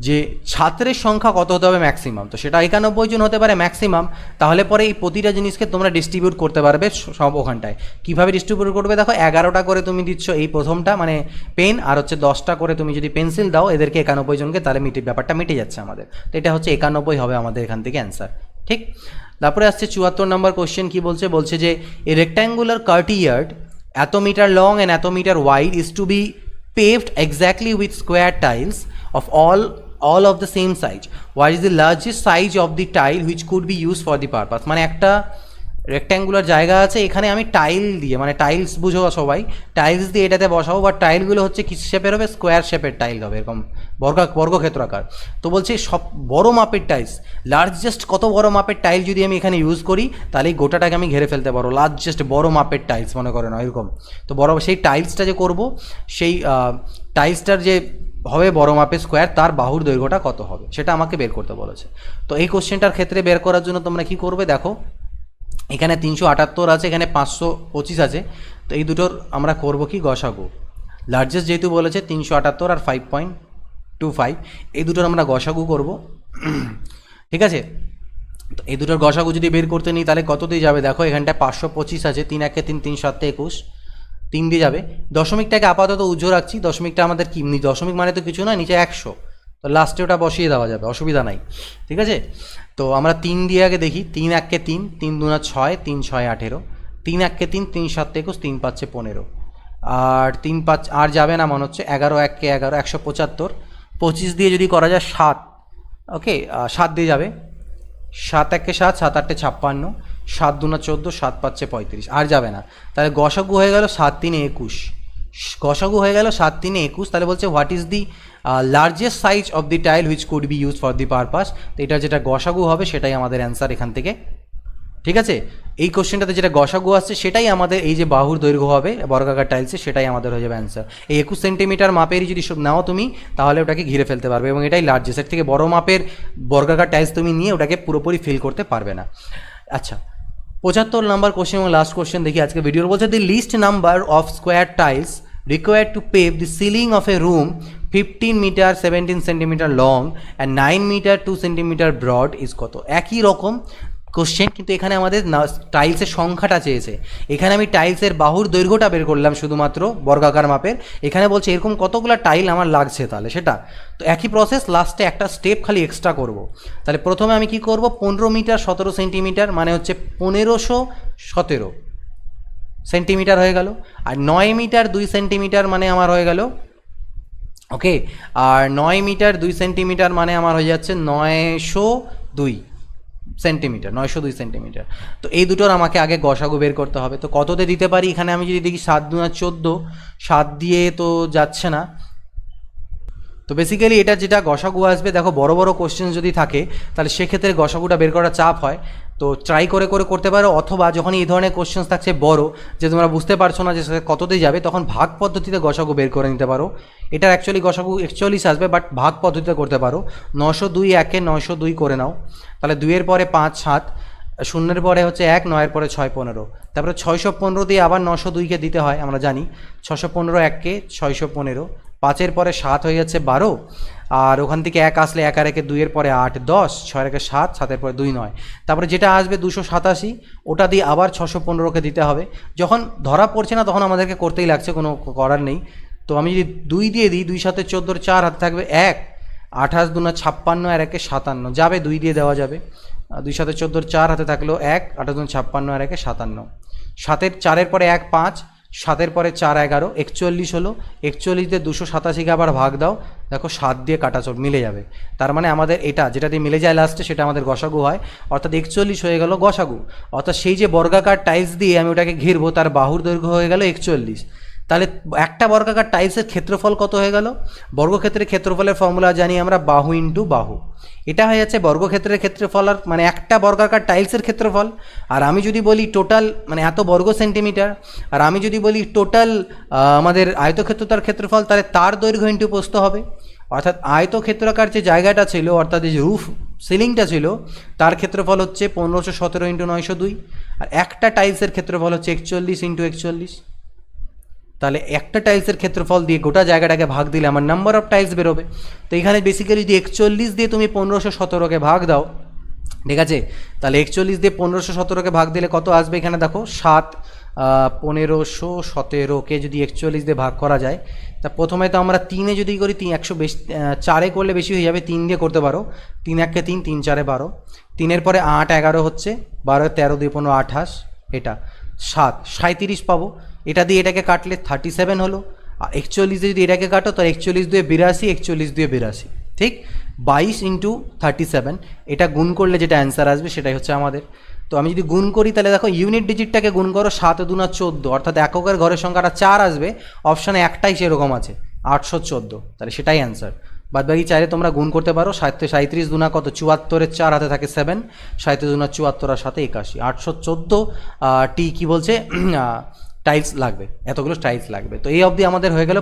যে ছাত্রের সংখ্যা কত হতে হবে ম্যাক্সিমাম, তো সেটা 91 জন হতে পারে ম্যাক্সিমাম। তাহলে পরে এই প্রতিটা জিনিসকে তোমরা ডিস্ট্রিবিউট করতে পারবে সব ওখানটায়। কীভাবে ডিস্ট্রিবিউট করবে, দেখো 11টা করে তুমি দিচ্ছ এই প্রথমটা মানে পেন, আর হচ্ছে 10টা করে তুমি যদি পেন্সিল দাও এদেরকে 91 জনকে, তাহলে ব্যাপারটা মিটে যাচ্ছে আমাদের। তো এটা হচ্ছে 91 হবে আমাদের এখান থেকে অ্যান্সার, ঠিক। তারপরে আসছে 74 নম্বর কোশ্চেন, কি বলছে যে এ রেক্ট্যাঙ্গুলার courtyard এত মিটার লং অ্যান্ড এত metre wide is to be paved exactly with square tiles of all of the same size. What is the largest size of the tile which could be used for the purpose? মানে একটা rectangular জায়গা আছে, এখানে আমি tile দিয়ে, মানে tiles বুঝো সবাই, টাইলস দিয়ে এটাতে বসাবো, বা টাইলগুলো হচ্ছে কি শেপের হবে, স্কোয়ার শেপের টাইল হবে, এরকম বর্গক্ষেত্রাকার। তো বলছি সব বড় মাপের টাইলস, লার্জেস্ট কত বড় মাপের টাইল যদি আমি এখানে ইউজ করি তাহলে এই গোটাটাকে আমি ঘিরে ফেলতে পারবো, লার্জেস্ট বড় মাপের টাইলস মনে করে না এরকম। তো বড় সেই টাইলসটা যে করব, সেই টাইলসটার যে হবে বড় মাপের স্কোয়ার, তার বাহুর দৈর্ঘ্যটা কত হবে সেটা আমাকে বের করতে বলেছে। তো এই কোশ্চেনটার ক্ষেত্রে বের করার জন্য তোমরা কি করবে, দেখো এখানে 378 আছে, এখানে 525 আছে। তো এই দুটোর আমরা করব কি গসাগু। লার্জেস্ট যেহেতু বলেছে 378 আর 5.25, এই দুটোর আমরা গসাগু করব। ঠিক আছে, তো এই দুটোর গসাগু যদি বের করতে নিই তাহলে কত দিয়ে যাবে দেখো, এখানটায় 525 আছে, 3 একে 3, 3 7 21, 3 দিয়ে যাবে। দশমিকটাকে আপাতত উজ্জ্ব রাখছি, দশমিকটা আমাদের কি, দশমিক মানে তো কিছু নয়, নিচে 100, তো লাস্টে ওটা বসিয়ে দেওয়া যাবে, অসুবিধা নাই। ঠিক আছে, তো আমরা 3 দিয়ে আগে দেখি, 3 একে 3, 3 দুনা 6, 3 6 18, 3 একে 3, 3 7 21, 3 5 15, আর 3 5 আর যাবে না মনে হচ্ছে, 11 একে 11, 175, 25 দিয়ে যদি করা যায় 7, ওকে 7 দিয়ে যাবে, 7 একে 7, 7 8 56, 7 দুনা 14, 7 5 35, আর যাবে না। তাহলে গসাগু হয়ে গেল 7 3 21, গসাগু হয়ে গেল 7 3 21। তাহলে বলছে what is the largest size of the tile which could be use for the purpose. তো এটা যেটা গসাগু হবে সেটাই আমাদের অ্যান্সার এখান থেকে। ঠিক আছে, এই কোশ্চেনটাতে যেটা গসাগু আসছে সেটাই আমাদের এই যে বাহুর দৈর্ঘ্য হবে বর্গাকার টাইলসে, সেটাই আমাদের হয়ে যাবে অ্যান্সার। এই 21 সেন্টিমিটার মাপেরই যদি সব নাও তুমি, তাহলে ওটাকে ঘিরে ফেলতে পারবে, এবং এটাই লার্জেস্ট। এর থেকে বড় মাপের বর্গাকার টাইলস তুমি নিয়ে ওটাকে পুরোপুরি ফিল করতে পারবে না। আচ্ছা, 75 নাম্বার কোশ্চেন এবং লাস্ট কোশ্চেন দেখি আজকে ভিডিওর। বলছে the least number of square tiles required to pave the ceiling of a room 15 meter 17 centimeter long and 9 meter 2 centimeter broad is কত। একই রকম কোশ্চেন, কিন্তু এখানে আমাদের টাইলসের সংখ্যাটা চেয়েছে। এখানে আমি টাইলসের বাহুর দৈর্ঘ্যটা বের করলাম শুধুমাত্র বর্গাকার মাপের, এখানে বলছে এরকম কতগুলো টাইল আমার লাগছে, তাহলে সেটা তো একই প্রসেস, লাস্টে একটা স্টেপ খালি এক্সট্রা করব। তাহলে প্রথমে আমি কি করব, 15 মিটার 17 সেন্টিমিটার মানে হচ্ছে 1517 সেন্টিমিটার হয়ে গেল, আর 9 মিটার 2 সেন্টিমিটার মানে আমার হয়ে গেল, ওকে, আর 9 মিটার 2 সেন্টিমিটার মানে আমার হয়ে যাচ্ছে 902 সেন্টিমিটার, 902 সেন্টিমিটার। তো এই দুটোর আমাকে আগে গসাগু বের করতে হবে। তো কততে দিতে পারি, এখানে আমি যদি দেখি 7 2 14, 7 দিয়ে তো যাচ্ছে না। তো বেসিক্যালি এটা যেটা গসাগু আসবে, দেখো বড় বড় কোশ্চেন যদি থাকে তাহলে সেক্ষেত্রে গসাগুটা বের করা চাপ হয়, তো ট্রাই করে করে করতে পারো, অথবা যখন এই ধরনের কোশ্চেন থাকছে বড়, যে তোমরা বুঝতে পারছো না যে কততে যাবে, তখন ভাগ পদ্ধতিতে গসাগু বের করে নিতে পারো। এটার অ্যাকচুয়ালি গসাগু 41 আসবে, বাট ভাগ পদ্ধতিতে করতে পারো। 902 একে 902 করে নাও, তাহলে 2-এর পরে 5 7, 0-এর পরে হচ্ছে 1, 9-এর পরে 6 15, তারপরে 615 দিয়ে আবার 902কে দিতে হয়, আমরা জানি 615 1কে 615, 5-এর পরে 7 হয়ে যাচ্ছে 12, আর ওখান থেকে 1 আসলে 1 আর 1-এ 2-এর পরে 8 10, 6 একে 7, 7-এর পরে 2 9, তারপরে যেটা আসবে 287, ওটা দিয়ে আবার 615কে দিতে হবে। যখন ধরা পড়ছে না তখন আমাদেরকে করতেই লাগছে, কোনো করার নেই। তো আমি যদি 2 দিয়ে দিই, 2 7 14, 4 হাতে থাকবে 1, 28 2 56, আর 1-এ 57 যাবে, 2 দিয়ে দেওয়া যাবে। 2 7 14, 4 হাতে থাকলো 1, 28 2 56, আর 1-এ 57, 7-এর 4-এর পরে 1 5, 7-এর পরে 4 11, 41 হলো। 41 দিয়ে 287কে আবার ভাগ দাও, দেখো 7 দিয়ে কাটা মিলে যাবে। তার মানে আমাদের এটা যেটা দিয়ে মিলে যায় লাস্টে সেটা আমাদের গসাগু হয়, অর্থাৎ 41 হয়ে গেল গসাগু। অর্থাৎ সেই যে বর্গাকার টাইলস দিয়ে আমি ওটাকে ঘিরবো, তার বাহুর দৈর্ঘ্য হয়ে গেল 41। তাহলে একটা বর্গাকার টাইলসের ক্ষেত্রফল কত হয়ে গেল, বর্গক্ষেত্রের ক্ষেত্রফলের ফর্মুলা জানি আমরা, বাহু ইন্টু বাহু। এটা হয়ে যাচ্ছে বর্গক্ষেত্রের ক্ষেত্রফল, আর মানে একটা বর্গাকার টাইলসের ক্ষেত্রফল। আর আমি যদি বলি টোটাল মানে এত বর্গ সেন্টিমিটার, আর আমি যদি বলি টোটাল আমাদের আয়তক্ষেত্রতার ক্ষেত্রফল, তাহলে তার দৈর্ঘ্য ইন্টু প্রস্থ হবে। অর্থাৎ আয়তক্ষেত্রাকার যে জায়গাটা ছিল, অর্থাৎ এই যে রুফ সিলিংটা ছিল, তার ক্ষেত্রফল হচ্ছে 1517 ইন্টু 902, আর একটা টাইলসের ক্ষেত্রফল হচ্ছে 41 ইন্টু 41। তাহলে একটা টাইলসের ক্ষেত্রফল দিয়ে গোটা জায়গাটাকে ভাগ দিলে আমার নাম্বার অফ টাইলস বেরোবে। তো এখানে বেসিক্যালি যদি 41 দিয়ে তুমি 1517কে ভাগ দাও, ঠিক আছে, তাহলে 41 দিয়ে 1517কে ভাগ দিলে কত আসবে, এখানে দেখো 7 1517কে যদি 41 দিয়ে ভাগ করা যায়, তা প্রথমে তো আমরা 3-এ যদি করি, 100 বেশি, 4-এ করলে বেশি হয়ে যাবে, 3 দিয়ে করতে পারো, 3 1 3, 3 4 12, 3-এর পরে 8 11 হচ্ছে, 12 13 2 15 28, এটা 7 37 পাবো। এটা দিয়ে এটাকে কাটলে 37 হলো, আর 41 দিয়ে যদি এটাকে কাটো তো 41 2 82, 41 2 82, ঠিক 22 ইন্টু 37, এটা গুণ করলে যেটা অ্যান্সার আসবে সেটাই হচ্ছে আমাদের। তো আমি যদি গুণ করি তাহলে দেখো ইউনিট ডিজিটটাকে গুণ করো, 7 2 14, অর্থাৎ এককের ঘরের সংখ্যাটা 4 আসবে, অপশানে একটাই সেরকম আছে 814, তাহলে সেটাই অ্যান্সার। বাদ বাকি চাইলে তোমরা গুণ করতে পারো, 37 দুনা কত 74-এর 4 হাতে থাকে 7, 37 দুনা 74 আর 7 81, 814 টি কি বলছে টাইলস লাগবে, এতগুলো টাইলস লাগবে। তো এই অবধি আমাদের হয়ে গেল